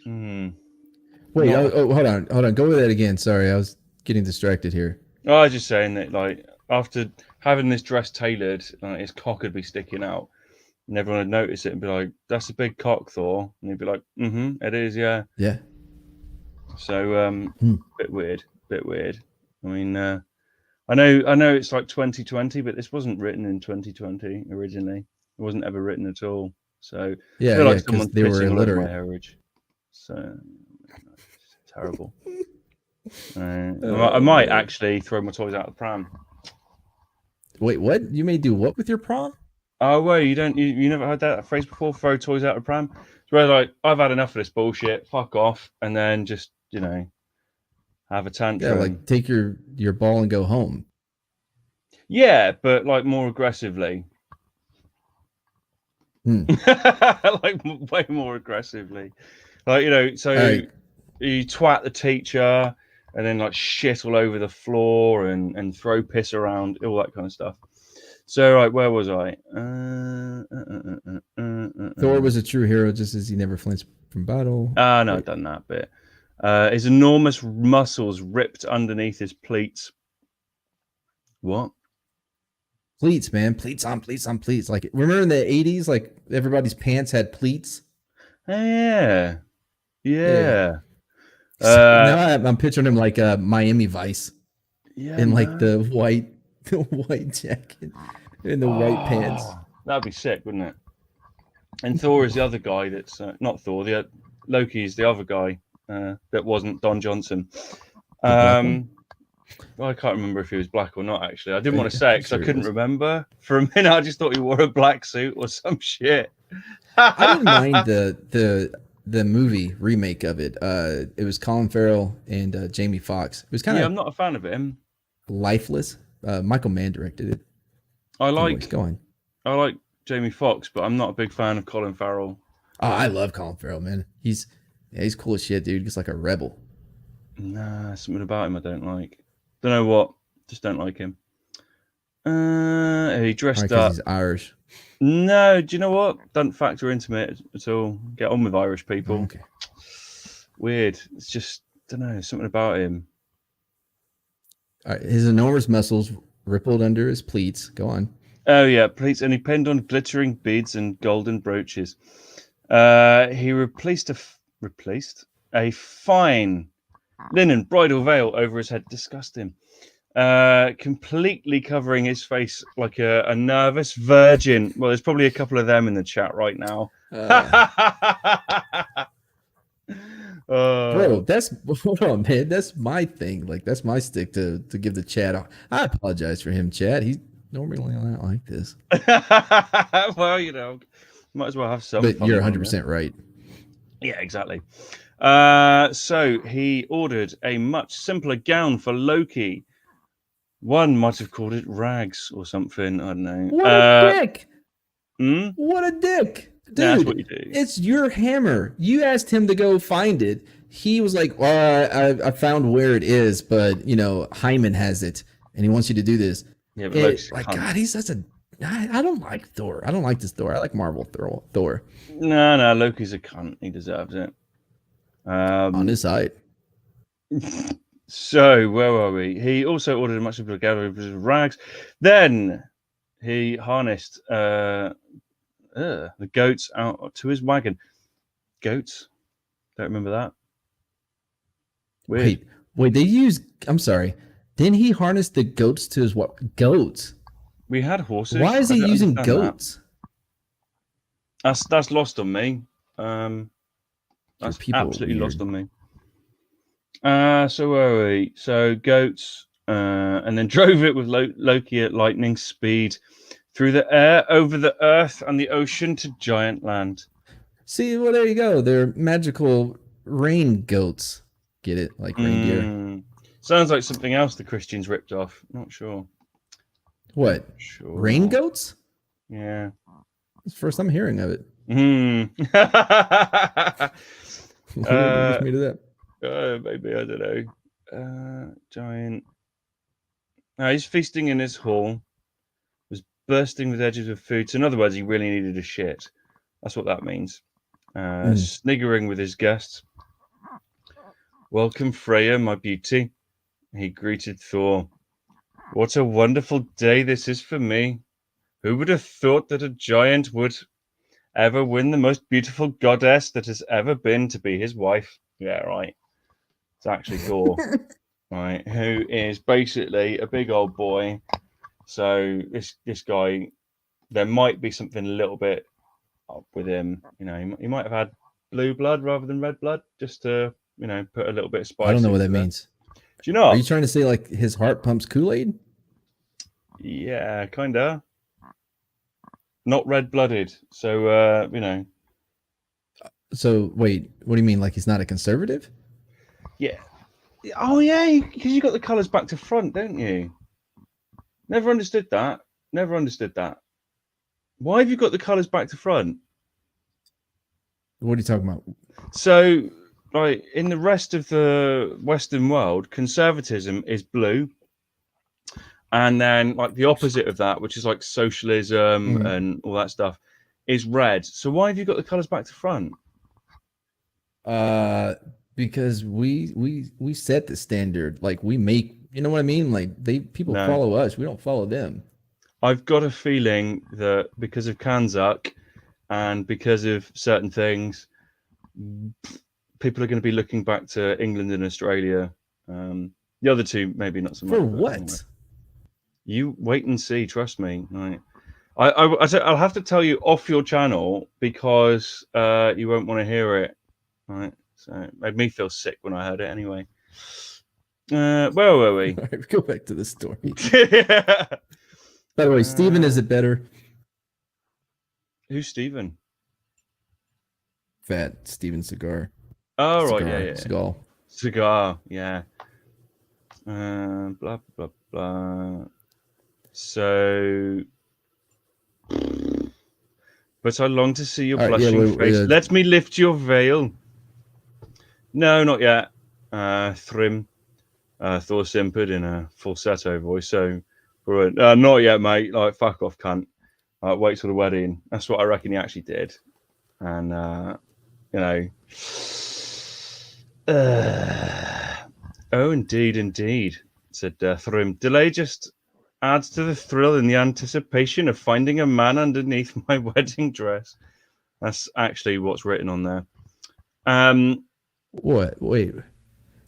Wait, Not hold on. Go with that again. Sorry, I was getting distracted here. I was just saying that, like, after having this dress tailored, his cock would be sticking out, and everyone would notice it and be like, "That's a big cock, Thor," and he'd be like, "It is, yeah." Yeah. So, bit weird. I mean, I know it's like 2020, but this wasn't written in 2020 originally. It wasn't ever written at all. So Yeah, I feel yeah, like because someone's they were pissing all over my illiterate. heritage. So terrible. I might actually throw my toys out of the pram. Wait, what? You may do what with your prom? Oh, well, you never heard that phrase before? Throw toys out of the pram. It's where like I've had enough of this bullshit. Fuck off, and then just have a tantrum. Yeah, like take your ball and go home. Yeah, but like more aggressively. Like way more aggressively. Like so right. You twat the teacher and then like shit all over the floor and throw piss around, all that kind of stuff. So right, where was I? Thor was a true hero just as he never flinched from battle. No, I've done that bit. His enormous muscles ripped underneath his pleats. What? Pleats, man. Pleats on pleats on pleats. Like, remember in the 80s, like everybody's pants had pleats? Yeah. Now I'm picturing him like Miami Vice. Yeah, in like the white jacket and the white pants. That'd be sick, wouldn't it? And Thor is the other guy that's not Thor. Loki is the other guy that wasn't Don Johnson. Well, I can't remember if he was black or not. Actually, I didn't want to say it because I couldn't remember. For a minute, I just thought he wore a black suit or some shit. I didn't mind the movie remake of it. It was Colin Farrell and Jamie Foxx. It was kind of I'm not a fan of him. Lifeless. Michael Mann directed it. I like Jamie Foxx, but I'm not a big fan of Colin Farrell. Oh, I love Colin Farrell, man. He's cool as shit, dude. He's like a rebel. Nah, something about him I don't like. Don't know what. Just don't like him. He dressed up. He's Irish. No, do you know what? Don't factor into me at all. Get on with Irish people. Okay. Weird. It's just, don't know, something about him. All right, his enormous muscles rippled under his pleats. Go on. Oh yeah, pleats, and he pinned on glittering beads and golden brooches. He replaced a fine linen bridal veil over his head. Disgusting. Completely covering his face like a nervous virgin. Well, there's probably a couple of them in the chat right now. Bro, hold on, man. That's my thing. Like, that's my stick to give the Chad. I apologize for him, Chad. He's normally not like this. Well, might as well have some. But you're 100% right. Yeah, exactly. So he ordered a much simpler gown for Loki. One might have called it rags or something. I don't know. What a dick! What a dick! Dude, that's what you do. It's your hammer. You asked him to go find it. He was like, well, I found where it is, but, Hyman has it, and he wants you to do this. Yeah, but God, he's such a... I don't like Thor. I don't like this Thor. I like Marvel Thor. No, Loki's a cunt. He deserves it. On his side. So, where were we? He also ordered a much simpler gown of rags. Then he harnessed the goats out to his wagon. Goats? Don't remember that. Weird. Wait, I'm sorry. Didn't he harness the goats to his what? Goats? We had horses. Why is he using goats? That's lost on me. That's absolutely lost on me. So where are we? So goats, and then drove it with Loki at lightning speed through the air, over the earth and the ocean to giant land. See, well, there you go. They're magical rain goats. Get it? Like reindeer. Sounds like something else the Christians ripped off. Not sure. What? Rain Sure. goats? Yeah. It's the first I'm hearing of it. Which made it up? Maybe, I don't know. Giant. He's feasting in his hall. Was bursting with edges of food. So in other words, he really needed a shit. That's what that means. Sniggering with his guests. Welcome, Freya, my beauty. He greeted Thor. What a wonderful day this is for me. Who would have thought that a giant would ever win the most beautiful goddess that has ever been to be his wife? Yeah, right. It's actually Thor, right? Who is basically a big old boy. So this guy, there might be something a little bit up with him. You know, he might have had blue blood rather than red blood, just to put a little bit of I don't spice know what into that there. means. Do you know? Are you trying to say like his heart pumps Kool-Aid? Yeah, kinda. Not red-blooded, so So wait, what do you mean? Like he's not a conservative? yeah. Oh yeah, because you got the colours back to front, don't you? Never understood that. Never understood that. Why have you got the colours back to front? What are you talking about? So, like in the rest of the Western world, conservatism is blue, and then like the opposite of that, which is like socialism and all that stuff, is red. So why have you got the colours back to front? Because we set the standard. Like we make, you know what I mean? Like people No. follow us. We don't follow them. I've got a feeling that because of Kanzak and because of certain things, people are going to be looking back to England and Australia. The other two, maybe not so much. For what? Anyway. You wait and see. Trust me. Right. I'll have to tell you off your channel because you won't want to hear it. Right. So it made me feel sick when I heard it. Anyway. Where were we? All right, go back to the story. Yeah. By the way, Steven, is it better? Who's Steven? Fat Steven Cigar. Oh, Cigar, right, yeah. Seagal. Cigar, yeah. Blah, blah, blah. So... But I long to see your blushing face. Let me lift your veil. No, not yet. Thrym. Thor simpered in a falsetto voice. So, not yet, mate. Like, fuck off, cunt. Wait till the wedding. That's what I reckon he actually did. And, oh, indeed, said Thrym. Delay just adds to the thrill in the anticipation of finding a man underneath my wedding dress. That's actually what's written on there. What? Wait.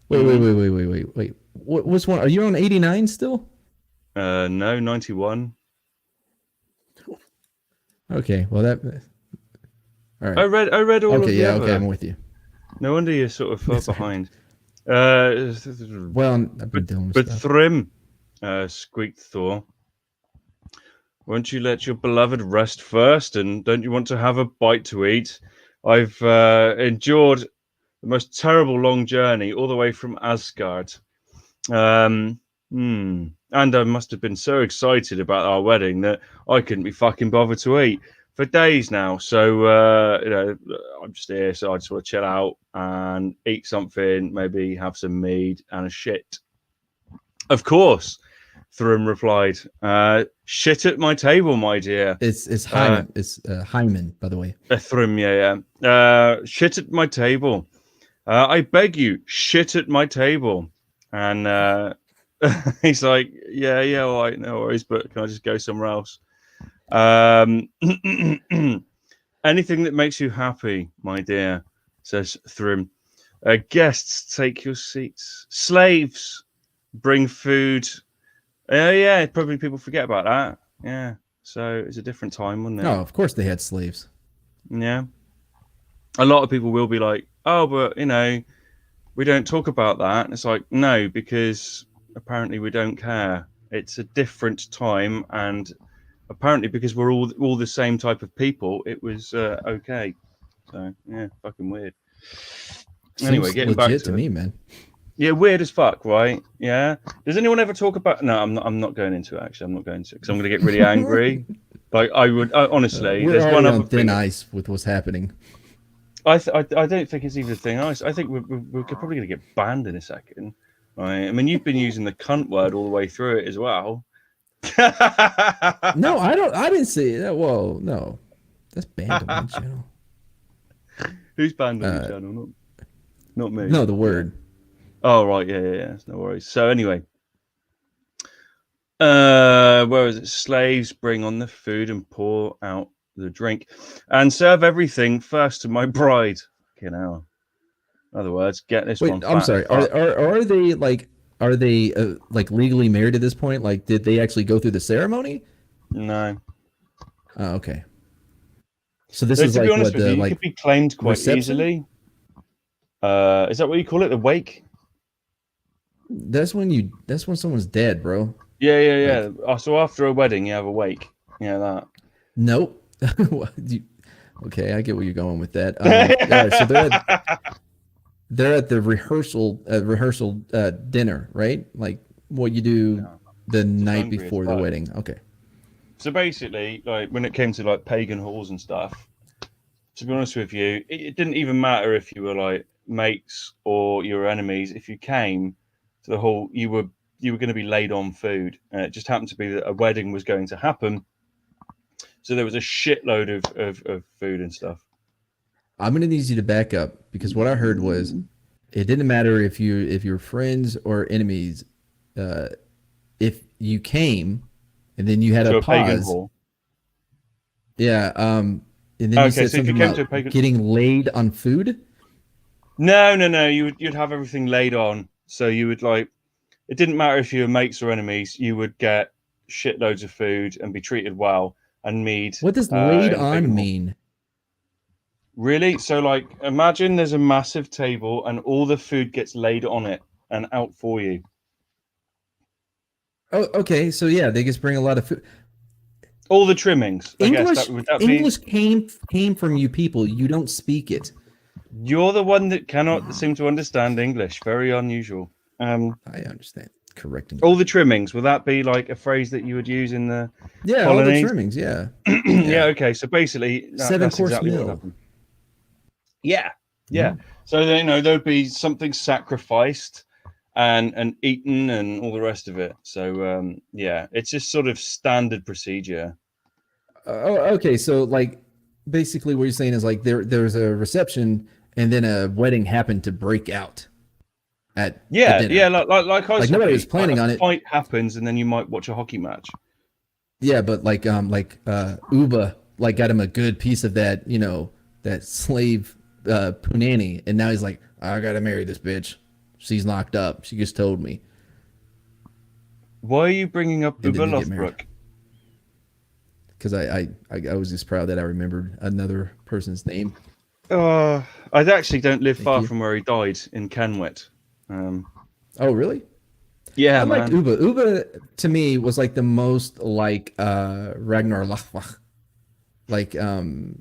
What's one? Are you on 89 still? No, 91. Okay, well that. All right. I read all of the other. Okay, I'm with you. No wonder you're sort of far behind. Well, I've been doing but stuff. Thrym, squeaked Thor. Won't you let your beloved rest first? And don't you want to have a bite to eat? I've endured the most terrible long journey all the way from Asgard. And I must have been so excited about our wedding that I couldn't be fucking bothered to eat for days now. So, I'm just here, so I just want to chill out and eat something, maybe have some mead and a shit. Of course, Thrym replied. Shit at my table, my dear. It's Hyman. It's Hyman, by the way. Thrym, yeah. Shit at my table. I beg you, shit at my table. And he's like, yeah, all right, no worries, but can I just go somewhere else? Anything that makes you happy, my dear, says Thrym. Guests, take your seats. Slaves, bring food. Yeah, probably people forget about that. Yeah, so it's a different time, wasn't it? No, of course they had slaves. Yeah. A lot of people will be like, oh, but, we don't talk about that. And it's like, no, because apparently we don't care. It's a different time, and apparently because we're all the same type of people, it was okay. So yeah, fucking weird. Anyway, Seems getting back legit to to it. me, man. Yeah, weird as fuck, right? Yeah. Does anyone ever talk about? No, I'm not. I'm not going into it. Actually, I'm not going to because I'm going to get really angry. Like I would honestly. We're There's one already other on thin thing. ice with what's happening. I don't think it's even a thing. I think we're probably going to get banned in a second. Right? I mean, you've been using the cunt word all the way through it as well. No, I don't. I didn't say that. Well, no, that's banned on my channel. Who's banned on your channel? Not me. No, the Yeah. word. Oh right, yeah. No worries. So anyway, where is it? Slaves bring on the food and pour out the drink, and serve everything first to my bride. Fucking hell. In other words, get this Wait, one I'm fat as sorry. fuck. Are they like legally married at this point? Like, did they actually go through the ceremony? No. Oh, okay. So this No, is to be like honest what with you, the you could be claimed quite reception? easily. Is that what you call it? The wake? That's when someone's dead, bro. Yeah. Like, So after a wedding, you have a wake. Yeah, nope. Okay, I get where you're going with that. All right, so that. they're at the rehearsal dinner, right? Like what you do No, the just night hungry as before the fuck. wedding. Okay. So basically, like when it came to like pagan halls and stuff, to be honest with you, it didn't even matter if you were like mates or you were enemies. If you came to the hall, you were going to be laid on food. It just happened to be that a wedding was going to happen, so there was a shitload of food and stuff. I'm gonna need you to back up because what I heard was it didn't matter if you're friends or enemies. Uh, if you came and then you had a To a pagan pause, hall. yeah. And then you Okay, said so if you something came to a about pagan, getting laid on food. no, you'd have everything laid on. So you would like it didn't matter if you were mates or enemies. You would get shitloads of food and be treated well and mead What does laid in a pagan on hall. mean? Really? So, like, imagine there's a massive table and all the food gets laid on it and out for you. Oh, okay. So yeah, they just bring a lot of food. All the trimmings, I guess. English Would that be? English came from you people. You don't speak it. You're the one that cannot seem to understand English. Very unusual. I understand. Correcting you. All the trimmings. Would that be like a phrase that you would use in the Yeah, all the colonies? trimmings. Yeah, Yeah. yeah. Okay. So basically, Seven that's course exactly what would meal. happen. Yeah. Mm. So there'd be something sacrificed and eaten and all the rest of it. So yeah, it's just sort of standard procedure. Oh, okay. So like, basically, what you're saying is like there's a reception and then a wedding happened to break out at the Yeah, dinner. like ice Like nobody was hockey. Like a planning on it. fight happens, and then you might watch a hockey match. Yeah, but Uba like got him a good piece of that, that slave punani, and now he's like, I gotta marry this bitch. She's locked up. She just told me, Why are you bringing up and then Uber they get married. Lothbrok? Because I was just proud that I remembered another person's name. I actually don't live Thank far you. from where he died in Kenwet. Oh, really? Yeah, I liked man. Uba. Uba to me was like the most like Ragnar Lothbrok. Like the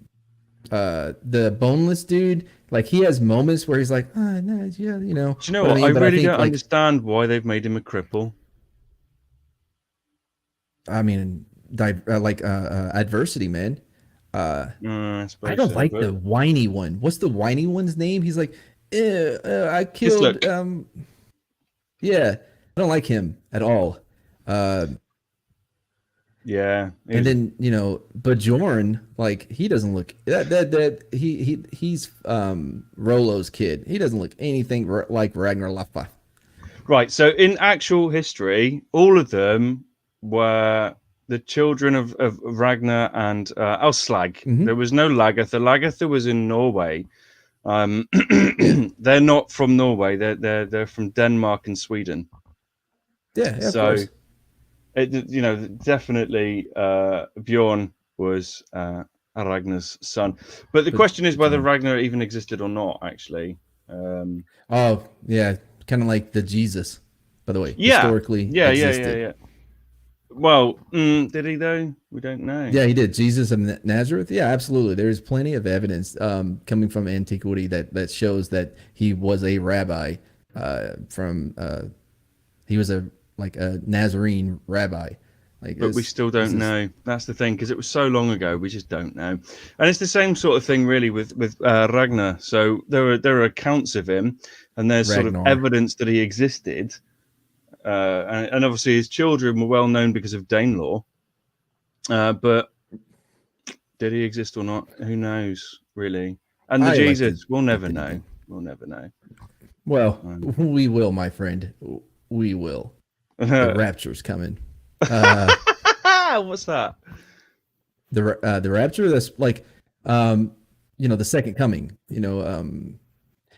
boneless dude. Like he has moments where he's like, no, yeah, Do you know what I what? I mean. But I really think don't like understand why they've made him a cripple. I mean, adversity, man. I I suppose don't so, like but the whiny one. What's the whiny one's name? He's like, I just killed. look. Yeah, I don't like him at all. Uh, Yeah, he and was. then Bjorn, like he doesn't look he's Rolo's kid. He doesn't look anything like Ragnar Lothbrok. Right. So in actual history, all of them were the children of Ragnar and Slag. Mm-hmm. There was no Lagertha. Lagertha was in Norway. Yeah, They're not from Norway. They're from Denmark and Sweden. yeah, of So course. definitely Bjorn was Ragnar's son. But the But question is whether Bjorn. Ragnar even existed or not. Actually. Um, Oh yeah, kind of like the Jesus, by the way, yeah, historically yeah, yeah, yeah, existed. yeah. Well, did he though? We don't know. Yeah, he did. Jesus of Nazareth. Yeah, absolutely. There's plenty of evidence coming from antiquity that shows that he was a rabbi from he was a like a Nazarene rabbi. Like But we still this don't is know. That's the thing, because it was so long ago. We just don't know. And it's the same sort of thing, really, with Ragnar. So there are accounts of him, and there's sort of Ragnar. evidence that he existed. And obviously his children were well known because of Danelaw. But did he exist or not? Who knows, really? And the I like to Jesus, we'll think never that he know. did. We'll never know. Well, we will, my friend. We will. The rapture's coming. What's that? The rapture. That's like, the second coming.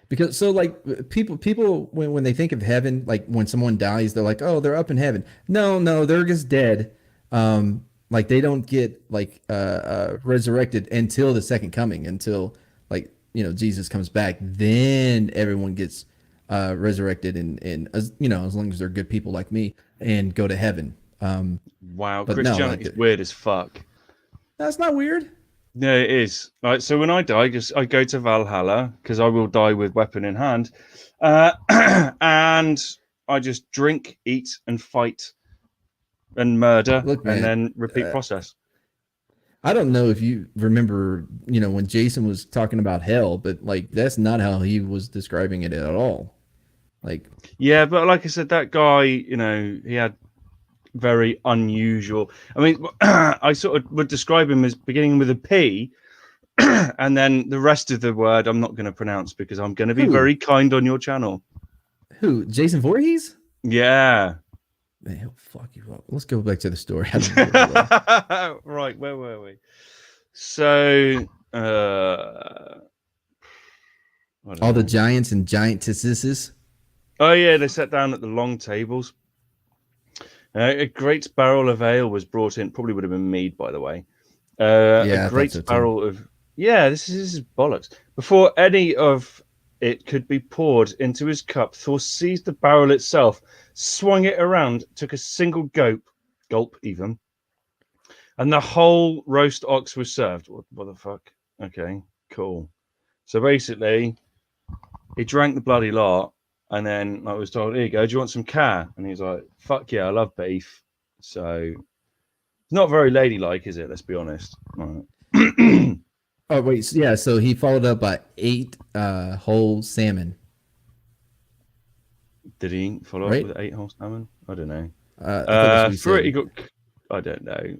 Because so like people when they think of heaven, like when someone dies, they're like, oh, they're up in heaven. No, they're just dead. Like they don't get like resurrected until the second coming, until like Jesus comes back. Then everyone gets resurrected and as long as they're good people like me and go to heaven. Wow, But no, like Christianity's weird as fuck. that's not weird. Yeah, it is. Right, so when I die, I go to Valhalla because I will die with weapon in hand, and I just drink, eat, and fight and murder, Look, and man, then repeat process. I don't know if you remember, when Jason was talking about hell, but like that's not how he was describing it at all. Like, Yeah, but like I said, that guy, he had very unusual. I mean, I sort of would describe him as beginning with a P, and then the rest of the word I'm not going to pronounce because I'm going to be who? very kind on your channel. Who? Jason Voorhees? Yeah. Man, he'll fuck you up. Let's go back to the story. I don't know. Right, where were we? So, All the giants and giantesses. oh yeah, they sat down at the long tables. A great barrel of ale was brought in. Probably would have been mead, by the way. A Yeah, I thought great so too. barrel of this is bollocks. Before any of it could be poured into his cup, Thor seized the barrel itself, swung it around, took a single gulp even, and the whole roast ox was served. What the fuck? Okay, cool. So basically, he drank the bloody lot, and then I was told, "Here you go. Do you want some car?" And he's like, "Fuck yeah, I love beef." So it's not very ladylike, is it? Let's be honest. Right. Oh wait, yeah. So he followed up by 8 whole salmon. Did he follow Right? up with 8 whole salmon? I don't know. I thought that's what he For it, said. he got. I don't know.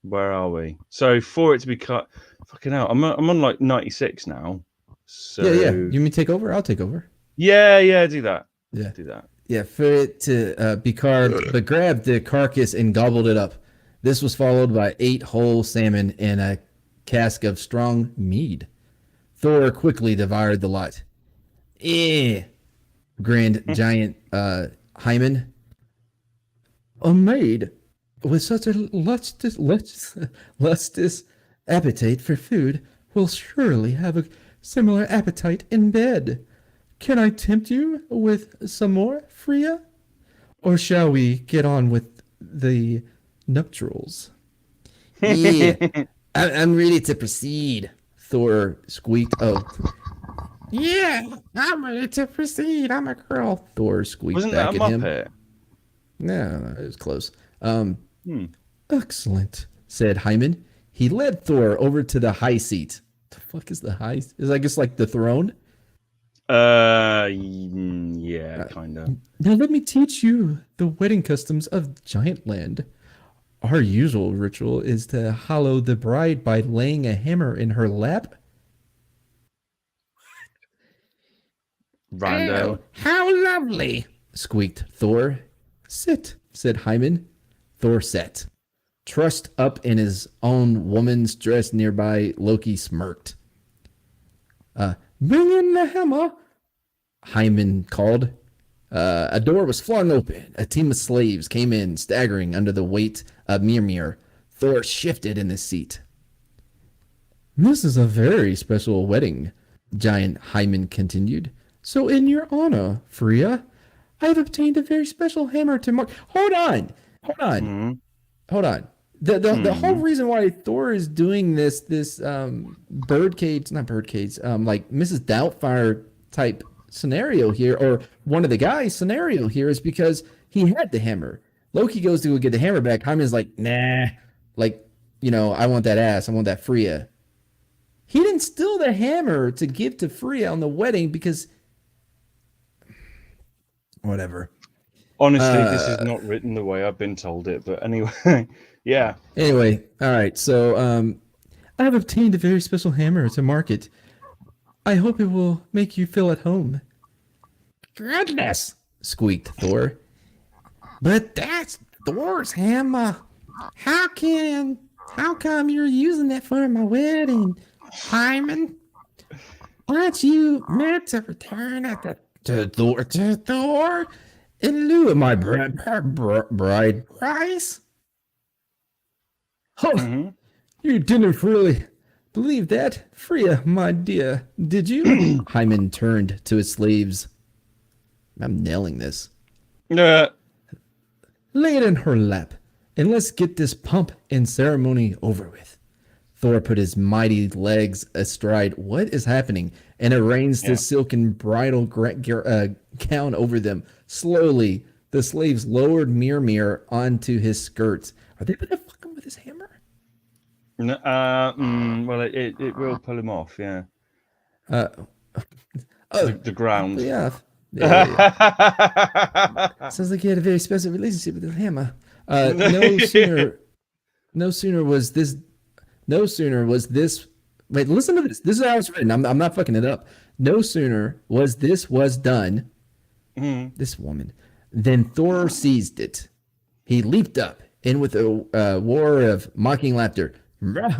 Where are we? So for it to be cut, fucking hell, I'm on like 96 now. So Yeah. You mean take over? I'll take over. yeah, do that. Yeah. Do that. Yeah, for it to be carved, but grabbed the carcass and gobbled it up. This was followed by 8 whole salmon and a cask of strong mead. Thor quickly devoured the lot. Grinned giant Hymen. A maid with such a lustrous appetite for food will surely have a similar appetite in bed. Can I tempt you with some more, Freya? Or shall we get on with the nuptials? Yeah, I'm ready to proceed, Thor squeaked. Oh, yeah, I'm ready to proceed. I'm a girl. Thor squeaked Wasn't back that a at him. Muppet? No, it was close. Hmm. Excellent, said Hyman. He led Thor over to the high seat. The fuck is the high? Is I guess like the throne? Yeah, kind of. Now let me teach you the wedding customs of Giantland. Our usual ritual is to hallow the bride by laying a hammer in her lap. Rando. Oh, how lovely, squeaked Thor. Sit, said Hyman. Thor sat. Trussed up in his own woman's dress nearby, Loki smirked. Bring in the hammer, Hyman called. A door was flung open. A team of slaves came in, staggering under the weight of Mimir. Thor shifted in his seat. This is a very special wedding, Giant Hyman continued. So in your honor, Freya, I have obtained a very special hammer to mark. Hold on! hold on, Mm. hold on. The whole Mm. reason why Thor is doing this birdcage, not birdcage, like Mrs. Doubtfire type scenario here, or one of the guys scenario here, is because he had the hammer. Loki goes to go get the hammer back. Hyman's like, nah, like, I want that ass. I want that Freya. He didn't steal the hammer to give to Freya on the wedding because whatever. Honestly, this is not written the way I've been told it, but anyway, yeah. Anyway, all right. So I have obtained a very special hammer to market. I hope it will make you feel at home. Goodness, squeaked Thor. But that's Thor's hammer. How come you're using that for my wedding, Hyman? Aren't you meant to return it to Thor in lieu of my bride price? Oh, Mm-hmm. you didn't really believe that, Freya, my dear, did you? Hyman turned to his slaves. I'm nailing this. Yeah. Lay it in her lap, and let's get this pomp and ceremony over with. Thor put his mighty legs astride. What is happening? And arranged the silken bridal gown over them. Slowly, the slaves lowered Mimir onto his skirts. Are they going to fuck him with his hammer? Well, it will pull him off, yeah. The ground. Yeah. Sounds like he had a very special relationship with his hammer. No sooner was this. Wait, listen to this. This is how it's written. I'm not fucking it up. No sooner was done. Mm. This woman. Then Thor seized it. He leaped up, and with a war of mocking laughter, that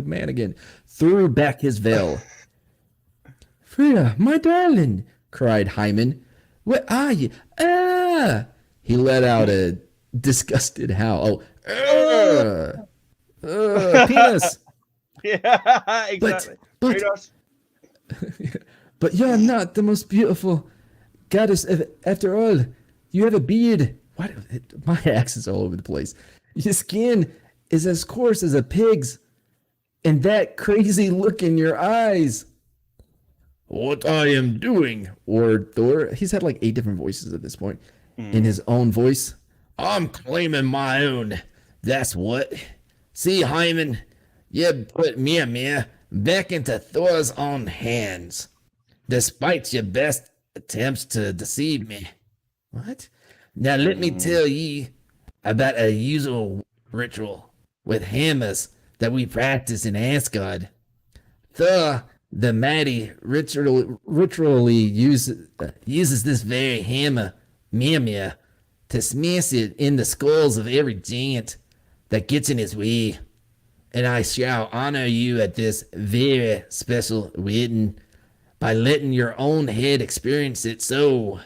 man again, threw back his veil. Freya, my darling, cried Hyman. Where are you? Ah! He let out a disgusted howl. Penis. Yeah, exactly. But you're not the most beautiful goddess after all. You have a beard. What? My accent's all over the place. Your skin is as coarse as a pig's, and that crazy look in your eyes. What I am doing, roared Thor. He's had like 8 different voices at this point. In his own voice. I'm claiming my own. That's what. See, Hyman, you put Mimir back into Thor's own hands, despite your best attempts to deceive me. What? Now let me tell ye about a usual ritual with hammers that we practice in Asgard. Thor, the mighty, ritually uses this very hammer, Mimir, to smash it in the skulls of every giant that gets in his way. And I shall honor you at this very special wedding by letting your own head experience it so.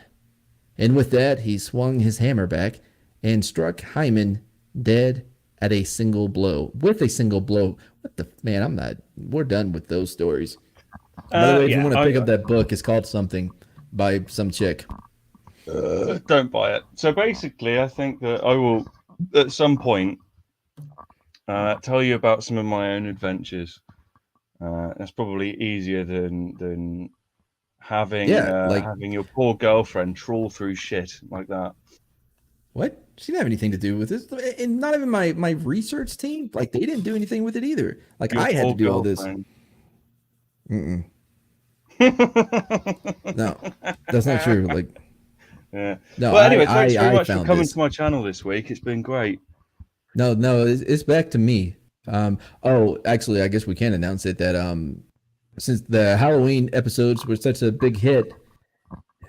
And with that, he swung his hammer back and struck Hyman dead at a single blow. With a single blow. What the man? We're done with those stories. By the way, if you want to pick up that book, it's called something by some chick. Don't buy it. So basically, I think that I will, at some point, tell you about some of my own adventures. That's probably easier than having having your poor girlfriend trawl through shit like that. What? She didn't have anything to do with this, and not even my research team. Like they didn't do anything with it either. Like your I had to do all this. No, that's not true. Like, yeah. No. Well, anyway, thanks very much for coming to my channel this week. It's been great. No, it's back to me. Oh, actually, I guess we can announce it that since the Halloween episodes were such a big hit,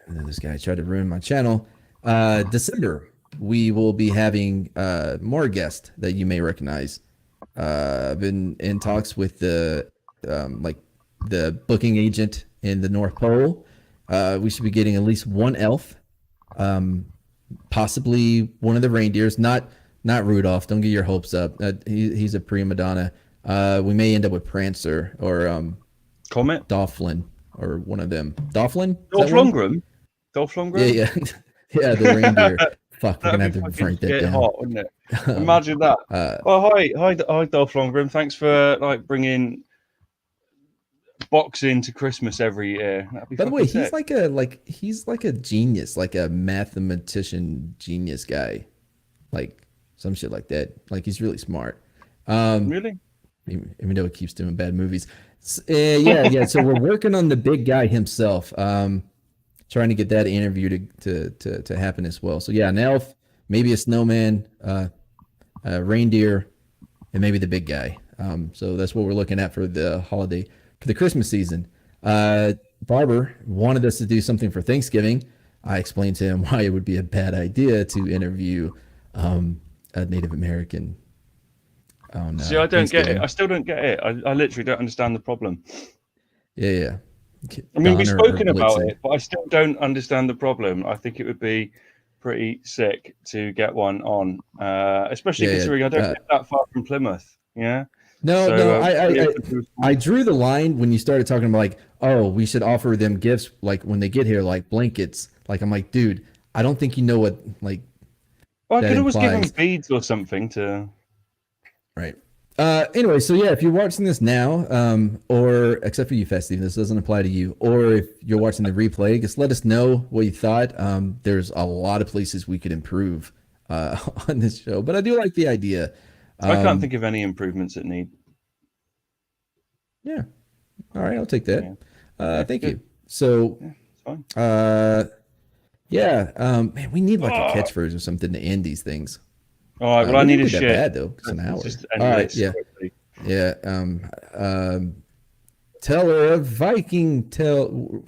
and then this guy tried to ruin my channel. December, we will be having more guests that you may recognize. I've been in talks with the booking agent in the North Pole. We should be getting at least one elf, possibly one of the reindeers. Not Rudolph. Don't get your hopes up. He's a prima donna. We may end up with Prancer or Comet, Dolphin, or one of them. Dolphin? Dolph Lundgren. Dolph Lundgren. Yeah, yeah, the reindeer. Fuck, we're That'd gonna be have to fucking write that shit down. hot, wouldn't it? Um, Imagine that. uh, Oh, hi, Dolph Lundgren. Thanks for like bringing boxing to Christmas every year. That'd be by the way, fucking sick. he's like a genius, like a mathematician genius guy, like some shit like that. Like he's really smart. Um, Really? even though he keeps doing bad movies. Yeah. So we're working on the big guy himself. Trying to get that interview to happen as well. So yeah, an elf, maybe a snowman, a reindeer, and maybe the big guy. So that's what we're looking at for the holiday, for the Christmas season. Barber wanted us to do something for Thanksgiving. I explained to him why it would be a bad idea to interview a Native American on See, I don't get it. I Thanksgiving. still don't get it. I literally don't understand the problem. Yeah. I mean, we've Don or spoken about Blitzen. it, but I still don't understand the problem. I think it would be pretty sick to get one on, especially Yeah. considering I don't live that far from Plymouth. Yeah. No, no, So, pretty open to I response. drew the line when you started talking about like, oh, we should offer them gifts like when they get here, like blankets. Like I'm like, dude, I don't think you know what like Well, I that could always give them implies, beads or something to. right? Anyway, so yeah, if you're watching this now, or except for you, Festive, this doesn't apply to you, or if you're watching the replay, just let us know what you thought. There's a lot of places we could improve on this show, but I do like the idea. I can't Um, think of any improvements that need. yeah, all right, I'll take Yeah. that. Yeah. Thank Good. you. So, Yeah. It's fine. yeah, man, we need like a Oh, catchphrase or something to end these things. all right. Well, I We need didn't a do that shit. bad though. It's an Let's hour. just All end right, this yeah, quickly. yeah. Teller of Viking Tale.